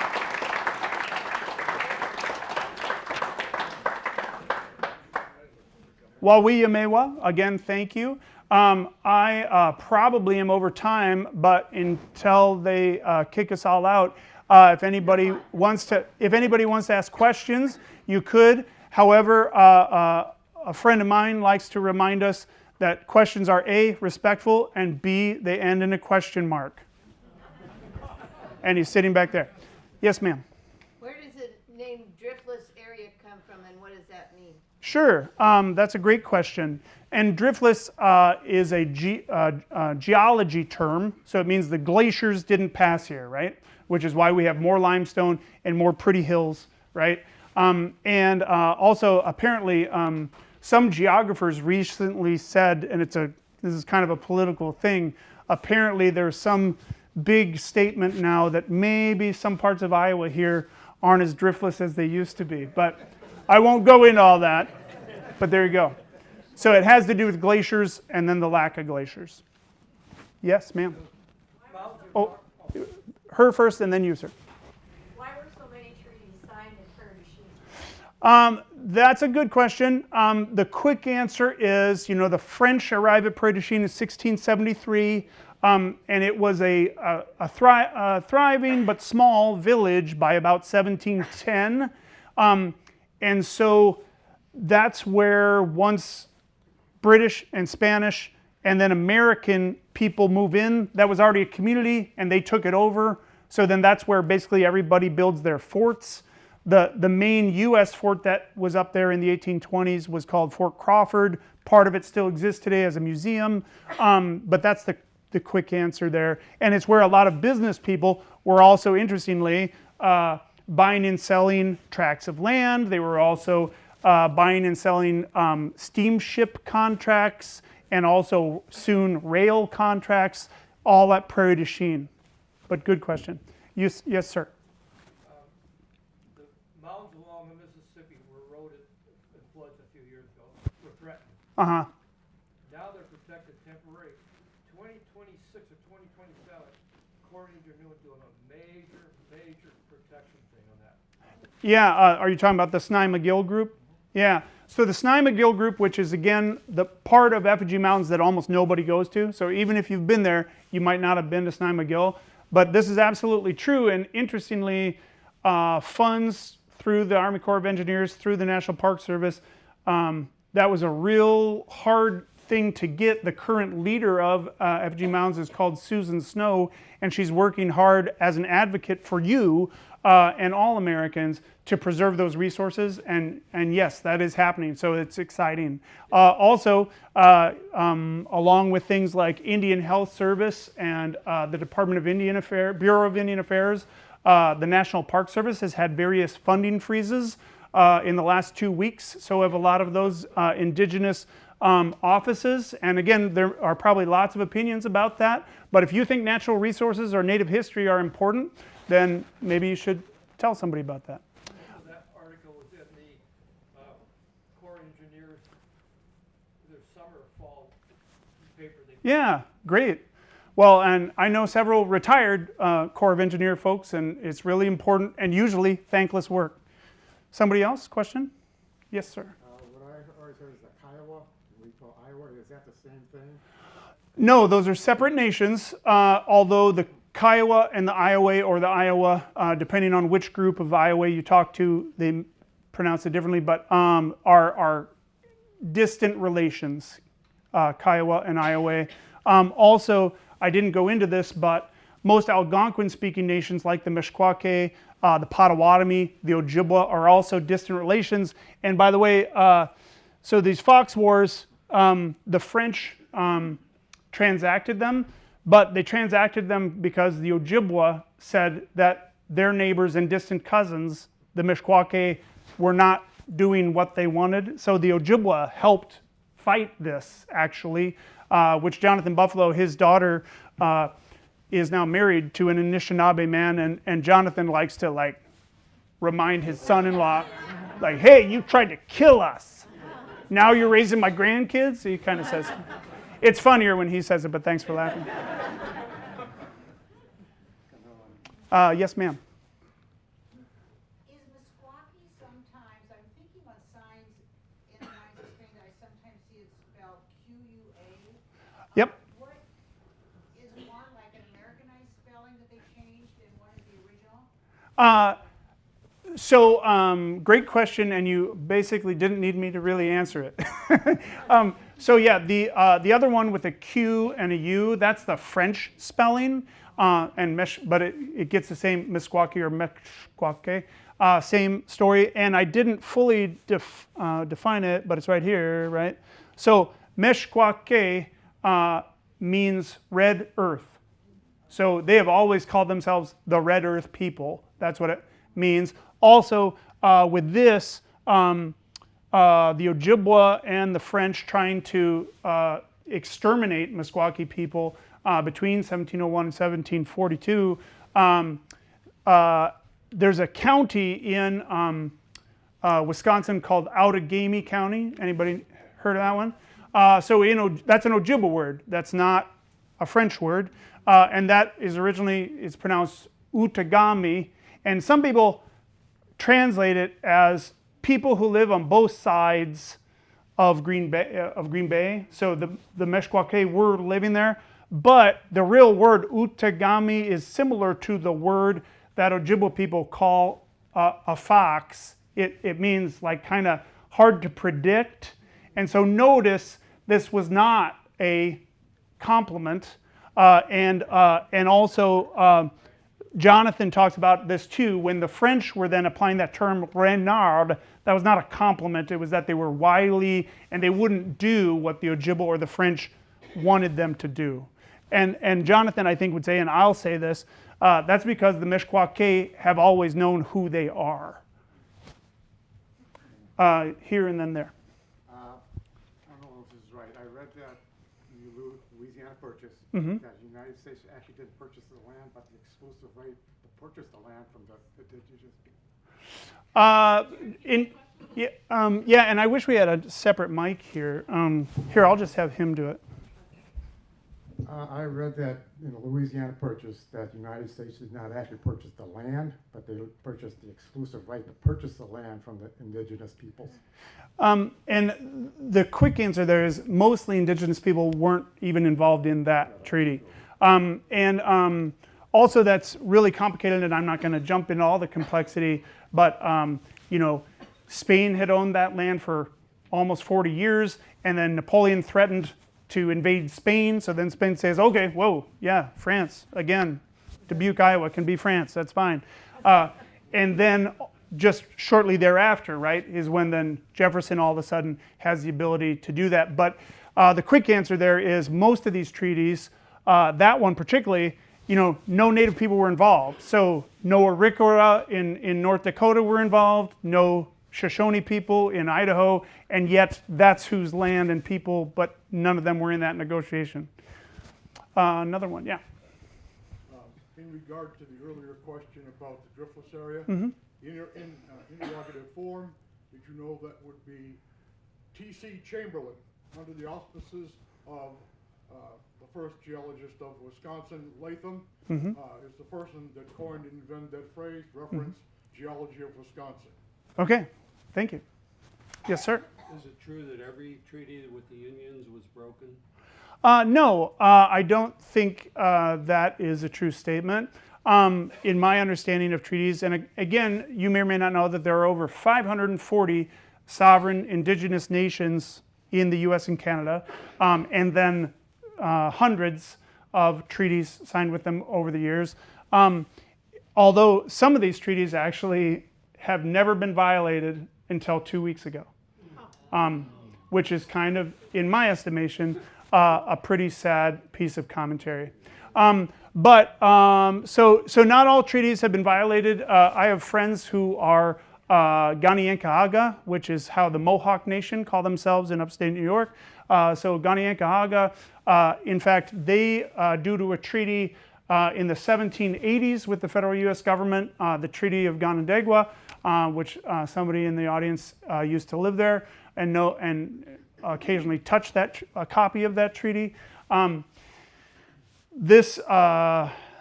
Wawi Yamewa, again, thank you. I probably am over time, but until they kick us all out, if anybody wants to ask questions, you could. However, a friend of mine likes to remind us that questions are A, respectful, and B, they end in a question mark. And he's sitting back there. Yes, ma'am. Where does the name Driftless area come from, and what does that mean? Sure, that's a great question. And driftless is a geology term, so it means the glaciers didn't pass here, right? Which is why we have more limestone and more pretty hills, right? And also, apparently, some geographers recently said, and this is kind of a political thing, apparently there's some big statement now that maybe some parts of Iowa here aren't as driftless as they used to be. But I won't go into all that, but there you go. So it has to do with glaciers and then the lack of glaciers. Yes, ma'am. Oh, her first and then you, sir. Why were so many treaties signed in Prairie du Chien? That's a good question. The quick answer is, the French arrived at Prairie du Chien in 1673, and it was a thriving but small village by about 1710. And so that's where once British and Spanish and then American people move in, that was already a community, and they took it over So then that's where basically everybody builds their forts. The main U.S. fort that was up there in the 1820s was called Fort Crawford. Part of it still exists today as a museum, but that's the quick answer there. And it's where a lot of business people were also, interestingly, buying and selling tracts of land. They were also buying and selling steamship contracts and also soon rail contracts, all at Prairie du Chien. But good question. Yes, sir. The mountains along the Mississippi were eroded in floods a few years ago, were threatened. Uh-huh. Now they're protected temporary. 2026 or 2027, according to your new, doing a major protection thing on that. Yeah, are you talking about the Snai-McGill group? Yeah. So the Snai-McGill group, which is again the part of Effigy Mountains that almost nobody goes to. So even if you've been there, you might not have been to Snai-McGill. But this is absolutely true. And interestingly, funds through the Army Corps of Engineers, through the National Park Service, that was a real hard thing to get. The current leader of Effigy Mountains is called Susan Snow, and she's working hard as an advocate for you and all Americans to preserve those resources, and yes, that is happening, so it's exciting. Also, along with things like Indian Health Service and the Department of Indian Affairs, Bureau of Indian Affairs, the National Park Service has had various funding freezes in the last 2 weeks, so have a lot of those indigenous offices, and again, there are probably lots of opinions about that, but if you think natural resources or native history are important, then maybe you should tell somebody about that. That article was in the Corps Engineers, their summer, fall paper. Yeah, great. Well, and I know several retired Corps of Engineer folks, and it's really important and usually thankless work. Somebody else? Question? Yes, sir. What I always heard is the Kiowa, we call Iowa. Is that the same thing? No, those are separate nations, although the Kiowa and the Iowa, or the Iowa, depending on which group of Iowa you talk to, they pronounce it differently, but are distant relations, Kiowa and Iowa. Also, I didn't go into this, but most Algonquin-speaking nations like the Meskwaki, the Potawatomi, the Ojibwa are also distant relations. And by the way, so these Fox Wars, the French transacted them, but they transacted them because the Ojibwa said that their neighbors and distant cousins, the Meskwaki, were not doing what they wanted. So the Ojibwa helped fight this, actually, which Jonathan Buffalo, his daughter, is now married to an Anishinaabe man, and Jonathan likes to remind his son-in-law, like, hey, you tried to kill us. Now you're raising my grandkids? He kind of says, it's funnier when he says it, but thanks for laughing. Yes, ma'am. Is Meskwaki sometimes, I'm thinking on signs in the lines of Spain, I sometimes see it spelled Q-U-A. Yep. What, is one like an Americanized spelling that they changed and one is the original? So great question, and you basically didn't need me to really answer it. So yeah, the other one with a Q and a U, that's the French spelling, but it gets the same Meskwaki or Meskwaki, same story. And I didn't fully define it, but it's right here, right? So Meskwaki means red earth. So they have always called themselves the Red Earth people. That's what it means. Also, with this, the Ojibwa and the French trying to exterminate Meskwaki people between 1701 and 1742, there's a county in Wisconsin called Outagamie County. Anybody heard of that one? So that's an Ojibwa word. That's not a French word. And that is originally, it's pronounced Outagamie. And some people translate it as people who live on both sides of Green Bay. So the Meskwaki were living there, but the real word Outagamie is similar to the word that Ojibwa people call a fox. It means like kind of hard to predict. And so notice this was not a compliment, and also Jonathan talks about this too. When the French were then applying that term renard, that was not a compliment. It was that they were wily and they wouldn't do what the Ojibwe or the French wanted them to do. And Jonathan, I think, would say, and I'll say this, that's because the Meskwaki have always known who they are. Here and then there. I don't know if this is right. I read that in the Louisiana Purchase, Mm-hmm. that the United States actually didn't purchase the land, but the exclusive right to purchase the land from the indigenous people. Yeah, and I wish we had a separate mic here. Here, I'll just have him do it. I read that in the Louisiana Purchase that the United States did not actually purchase the land, but they purchased the exclusive right to purchase the land from the indigenous peoples. And the quick answer there is mostly indigenous people weren't even involved in that treaty. Also that's really complicated, and I'm not going to jump into all the complexity, but Spain had owned that land for almost 40 years, and then Napoleon threatened to invade Spain, so then Spain says, okay, whoa, yeah, France, again, Dubuque, Iowa can be France, that's fine. And then just shortly thereafter, right, is when then Jefferson all of a sudden has the ability to do that. But the quick answer there is most of these treaties, that one particularly, no Native people were involved. So no Arikara in North Dakota were involved, no Shoshone people in Idaho, and yet that's whose land and people, but none of them were in that negotiation. Another one, yeah. In regard to the earlier question about the driftless area, Mm-hmm. in your interrogative form, did you know that would be T.C. Chamberlain, under the auspices of the first geologist of Wisconsin, Latham, Mm-hmm. is the person that coined and invented that phrase, reference geology of Wisconsin. Okay, thank you. Yes, sir. Is it true that every treaty with the unions was broken? No, I don't think that is a true statement. In my understanding of treaties, and again, you may or may not know that there are over 540 sovereign indigenous nations in the US and Canada, and then hundreds of treaties signed with them over the years. Although some of these treaties actually have never been violated until 2 weeks ago, which is kind of, in my estimation, a pretty sad piece of commentary. So not all treaties have been violated. I have friends who are Ganienkahaga, which is how the Mohawk Nation call themselves in upstate New York. So Ganienkahaga, in fact, they, due to a treaty in the 1780s with the federal U.S. government, the Treaty of Onondaga, which somebody in the audience used to live there and occasionally touch a copy of that treaty.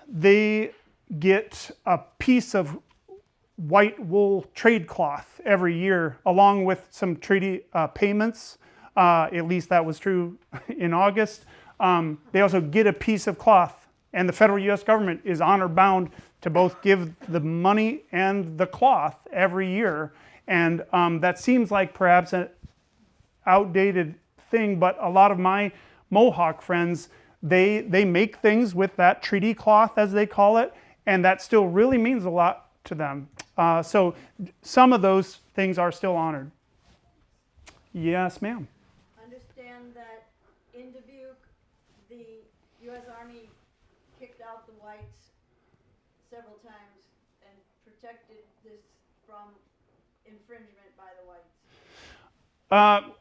They get a piece of white wool trade cloth every year, along with some treaty payments. At least that was true in August. They also get a piece of cloth, and the federal U.S. government is honor bound to both give the money and the cloth every year. And that seems like perhaps an outdated thing, but a lot of my Mohawk friends, they make things with that treaty cloth, as they call it, and that still really means a lot to them. So some of those things are still honored. Yes, ma'am. Understand that in Dubuque, the U.S. Army kicked out the whites several times and protected this from infringement by the whites.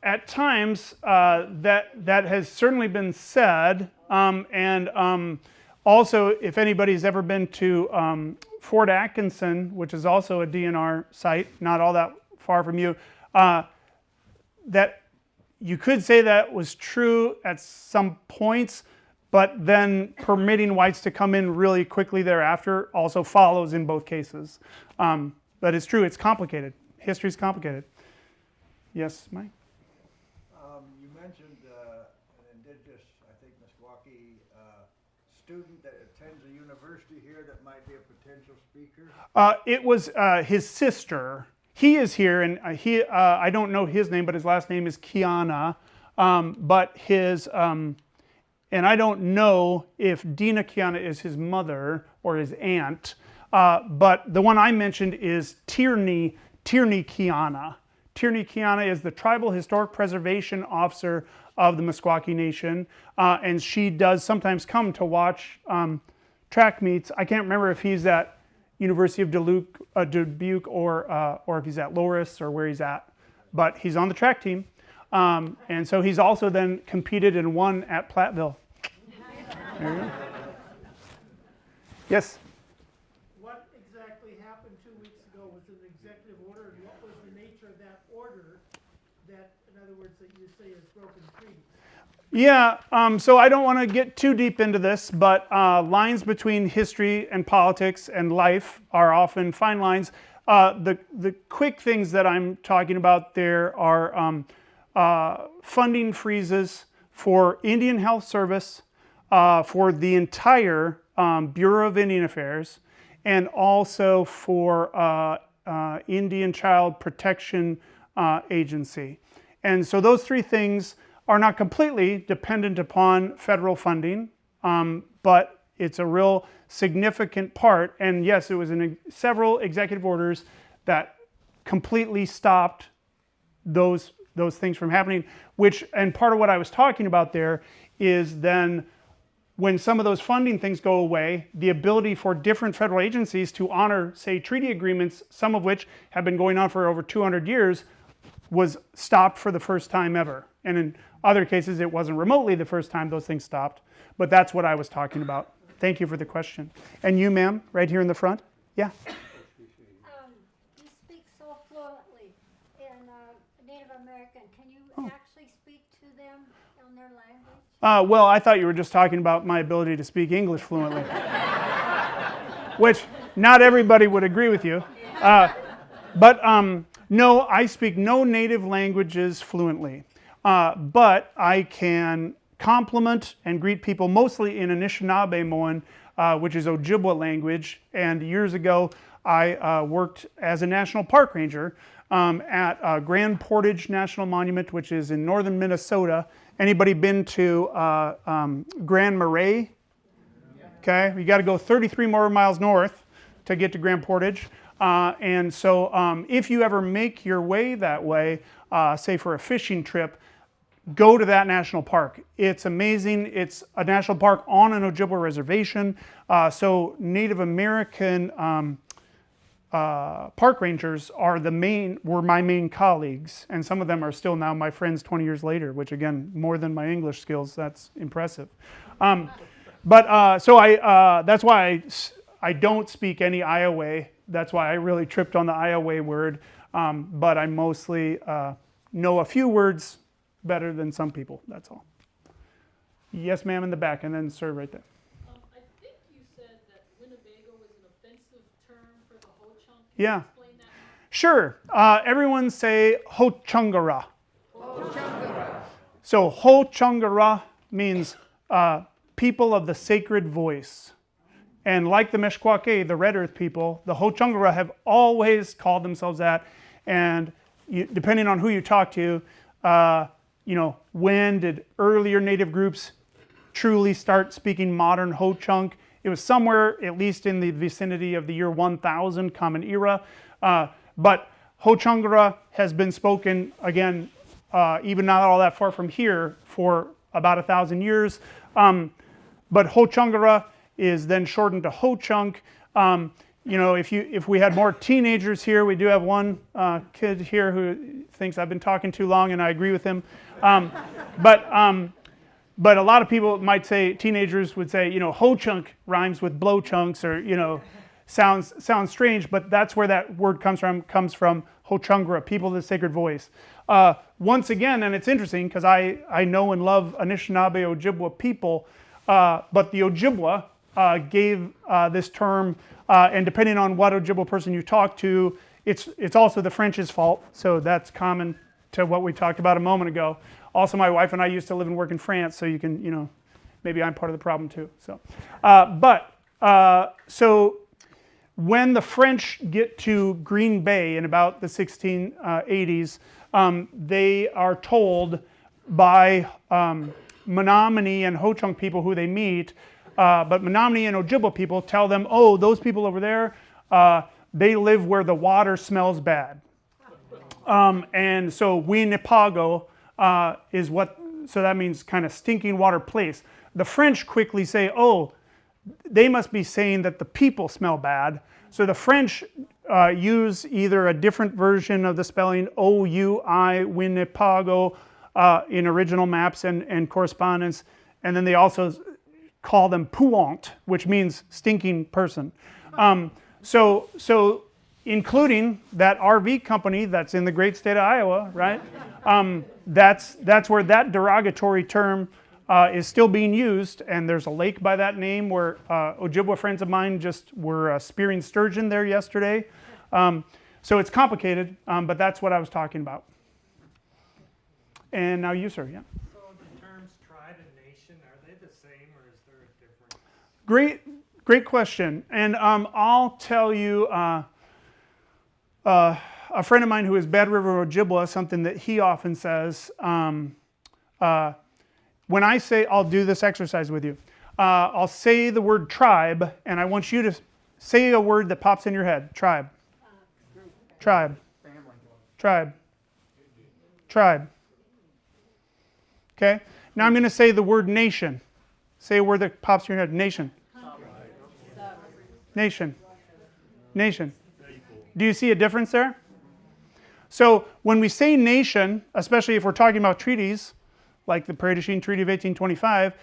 At times, that has certainly been said, and also, if anybody's ever been to Fort Atkinson, which is also a DNR site, not all that far from you, that you could say that was true at some points, but then permitting whites to come in really quickly thereafter also follows in both cases. But it's true, it's complicated. History's complicated. Yes, Mike? You mentioned an indigenous, I think, Meskwaki student that attends a university here that might be a potential speaker. It was his sister. He is here, and I don't know his name, but his last name is Kiana. But his, and I don't know if Dina Kiana is his mother, or his aunt. But the one I mentioned is Tierney Kiana. Tierney Kiana is the Tribal Historic Preservation Officer of the Meskwaki Nation, and she does sometimes come to watch track meets. I can't remember if he's at University of Dubuque or if he's at Loris or where he's at, but he's on the track team. And so he's also then competed and won at Platteville. There you go. Yes? What exactly happened 2 weeks ago was an executive order, and what was the nature of that order that, in other words, that you say is broken treaties? Yeah, so I don't want to get too deep into this, but lines between history and politics and life are often fine lines. The quick things that I'm talking about there are funding freezes for Indian Health Service, for the entire Bureau of Indian Affairs, and also for Indian Child Protection Agency. And so those three things are not completely dependent upon federal funding, but it's a real significant part. And yes, it was in several executive orders that completely stopped those things from happening, and part of what I was talking about there is then when some of those funding things go away, the ability for different federal agencies to honor, say, treaty agreements, some of which have been going on for over 200 years, was stopped for the first time ever. And in other cases, it wasn't remotely the first time those things stopped, but that's what I was talking about. Thank you for the question. And you, ma'am, right here in the front? Yeah? You speak so fluently in Native American. Can you actually speak to them in their language? Well, I thought you were just talking about my ability to speak English fluently, which not everybody would agree with you. But no, I speak no native languages fluently, but I can compliment and greet people mostly in Anishinaabe-Moan, which is Ojibwa language. And years ago, I worked as a national park ranger at Grand Portage National Monument, which is in northern Minnesota. Anybody been to Grand Marais? Okay, you got to go 33 more miles north to get to Grand Portage. And so if you ever make your way that way, say for a fishing trip, go to that national park. It's amazing. It's a national park on an Ojibwa reservation. So Native American park rangers were my main colleagues, and some of them are still now my friends 20 years later, which again, more than my English skills, that's impressive. So that's why I don't speak any Iowa. That's why I really tripped on the Iowa word, but I mostly know a few words better than some people, that's all. Yes, ma'am, in the back, and then sir right there. I think you said that Winnebago was an offensive term for the Ho-Chunk. Can Yeah. you explain that more? Sure. Everyone say Ho-Chungara. So Ho-Chungara means people of the sacred voice. And like the Meskwaki, the Red Earth people, the Ho-Chungara have always called themselves that. And depending on who you talk to, when did earlier native groups truly start speaking modern Ho-Chunk? It was somewhere, at least in the vicinity of the year 1000 Common Era. But Ho-Chungara has been spoken, again, even not all that far from here, for about 1,000 years. But Ho-Chungara is then shortened to Ho-Chunk. If we had more teenagers here, we do have one kid here who thinks I've been talking too long, and I agree with him. But a lot of people might say, teenagers would say, Ho-Chunk rhymes with blow chunks, or sounds strange, but that's where that word comes from Ho-Chungara, people of the sacred voice. Once again, and it's interesting because I know and love Anishinaabe Ojibwa people, but the Ojibwa gave this term, and depending on what Ojibwa person you talk to, it's also the French's fault, so that's common to what we talked about a moment ago. Also, my wife and I used to live and work in France, so you can, maybe I'm part of the problem too. So, so when the French get to Green Bay in about the 1680s, they are told by Menominee and Ho-Chunk people who they meet, But Menominee and Ojibwa people tell them, oh, those people over there, they live where the water smells bad. And so Winnipago is what, so that means kind of stinking water place. The French quickly say, oh, they must be saying that the people smell bad. So the French use either a different version of the spelling, O-U-I, Winnipago, in original maps and correspondence. And then they also call them puant, which means stinking person. So including that RV company that's in the great state of Iowa, right? That's where that derogatory term is still being used, and there's a lake by that name where Ojibwa friends of mine just were spearing sturgeon there yesterday. So it's complicated, but that's what I was talking about. And now you, sir, yeah. So the terms tribe and nation, are they the same or is there a difference? Great question. And I'll tell you, a friend of mine who is Bad River Ojibwa, something that he often says, when I say, I'll do this exercise with you, I'll say the word tribe, and I want you to say a word that pops in your head. Tribe. Tribe. Tribe. Tribe. Okay? Now I'm going to say the word nation. Say a word that pops in your head. Nation. Nation. Nation. Do you see a difference there? So when we say nation, especially if we're talking about treaties, like the Prairie du Chien Treaty of 1825,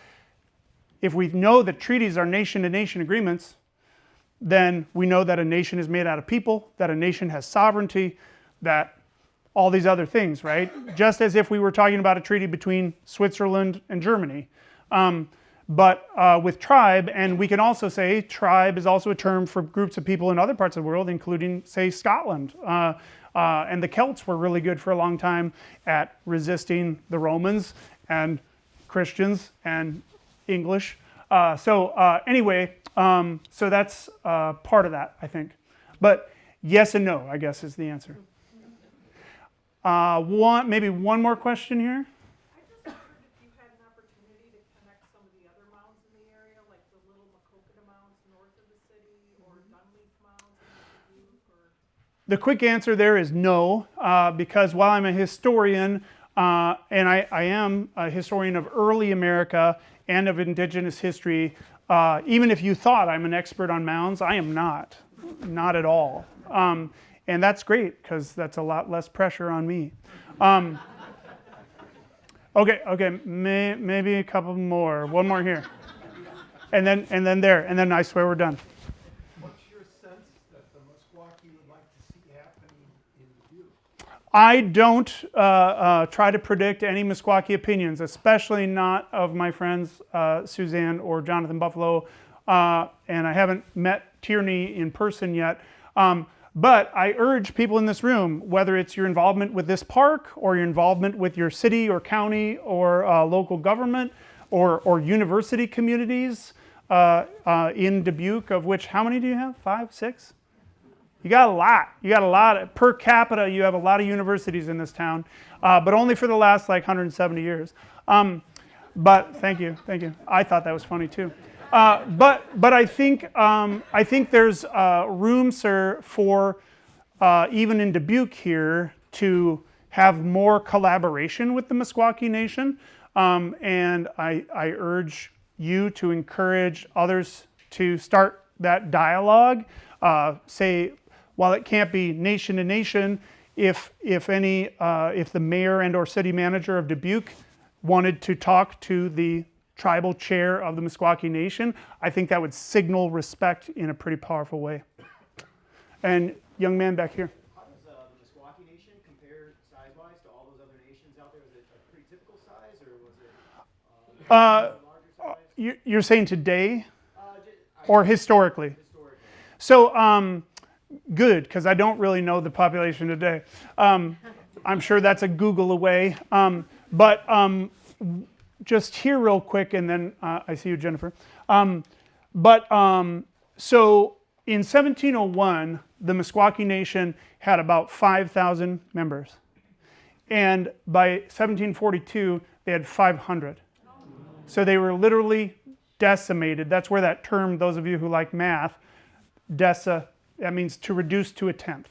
if we know that treaties are nation-to-nation agreements, then we know that a nation is made out of people, that a nation has sovereignty, that all these other things, right? Just as if we were talking about a treaty between Switzerland and Germany. But with tribe, and we can also say tribe is also a term for groups of people in other parts of the world, including, say, Scotland. And the Celts were really good for a long time at resisting the Romans and Christians and English. Anyway, so that's part of that, I think. But yes and no, I guess, is the answer. Maybe one more question here. I just wondered if you had an opportunity to connect some of the other mounds in the area, like the little Makokata mounds north of the city, or Dunleaf mounds in Dubuque, or... The quick answer there is no, because while I'm a historian, and I am a historian of early America and of indigenous history, even if you thought I'm an expert on mounds, I am not at all. And that's great, because that's a lot less pressure on me. Okay, maybe a couple more. One more here. And then there, and then I swear we're done. What's your sense that the Meskwaki would like to see happening in Dubuque? I don't try to predict any Meskwaki opinions, especially not of my friends Suzanne or Jonathan Buffalo, and I haven't met Tierney in person yet. But I urge people in this room, whether it's your involvement with this park or your involvement with your city or county or local government or university communities in Dubuque, of which, how many do you have? 5, 6? You got a lot. You got a lot. Per capita, you have a lot of universities in this town, but only for the last like 170 years. But thank you. I thought that was funny too. But I think there's room, sir, for even in Dubuque here to have more collaboration with the Meskwaki Nation, and I urge you to encourage others to start that dialogue. Say, while it can't be nation to nation, if the mayor and/or city manager of Dubuque wanted to talk to the tribal chair of the Meskwaki Nation, I think that would signal respect in a pretty powerful way. And young man back here. How does the Meskwaki Nation compare size-wise to all those other nations out there? Was it a pretty typical size, or was it larger size? You're saying today or historically? Historically. So good, because I don't really know the population today. I'm sure that's a Google away. But just here real quick, and then I see you, Jennifer. So in 1701, the Meskwaki Nation had about 5,000 members. And by 1742, they had 500. So they were literally decimated. That's where that term, those of you who like math, that means to reduce to a tenth.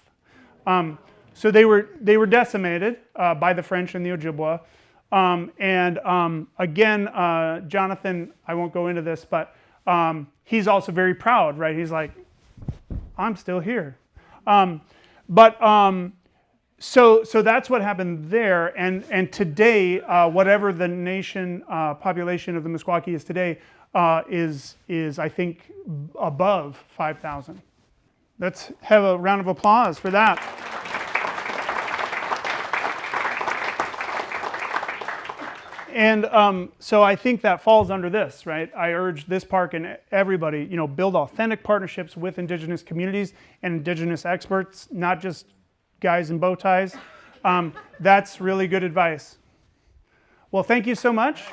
So they were decimated by the French and the Ojibwa. Again, Jonathan, I won't go into this, but he's also very proud, right? He's like, I'm still here. So that's what happened there. And today, whatever the nation population of the Meskwaki is today, is I think above 5,000. Let's have a round of applause for that. And so I think that falls under this, right? I urge this park and everybody, build authentic partnerships with Indigenous communities and Indigenous experts, not just guys in bow ties. That's really good advice. Well, thank you so much.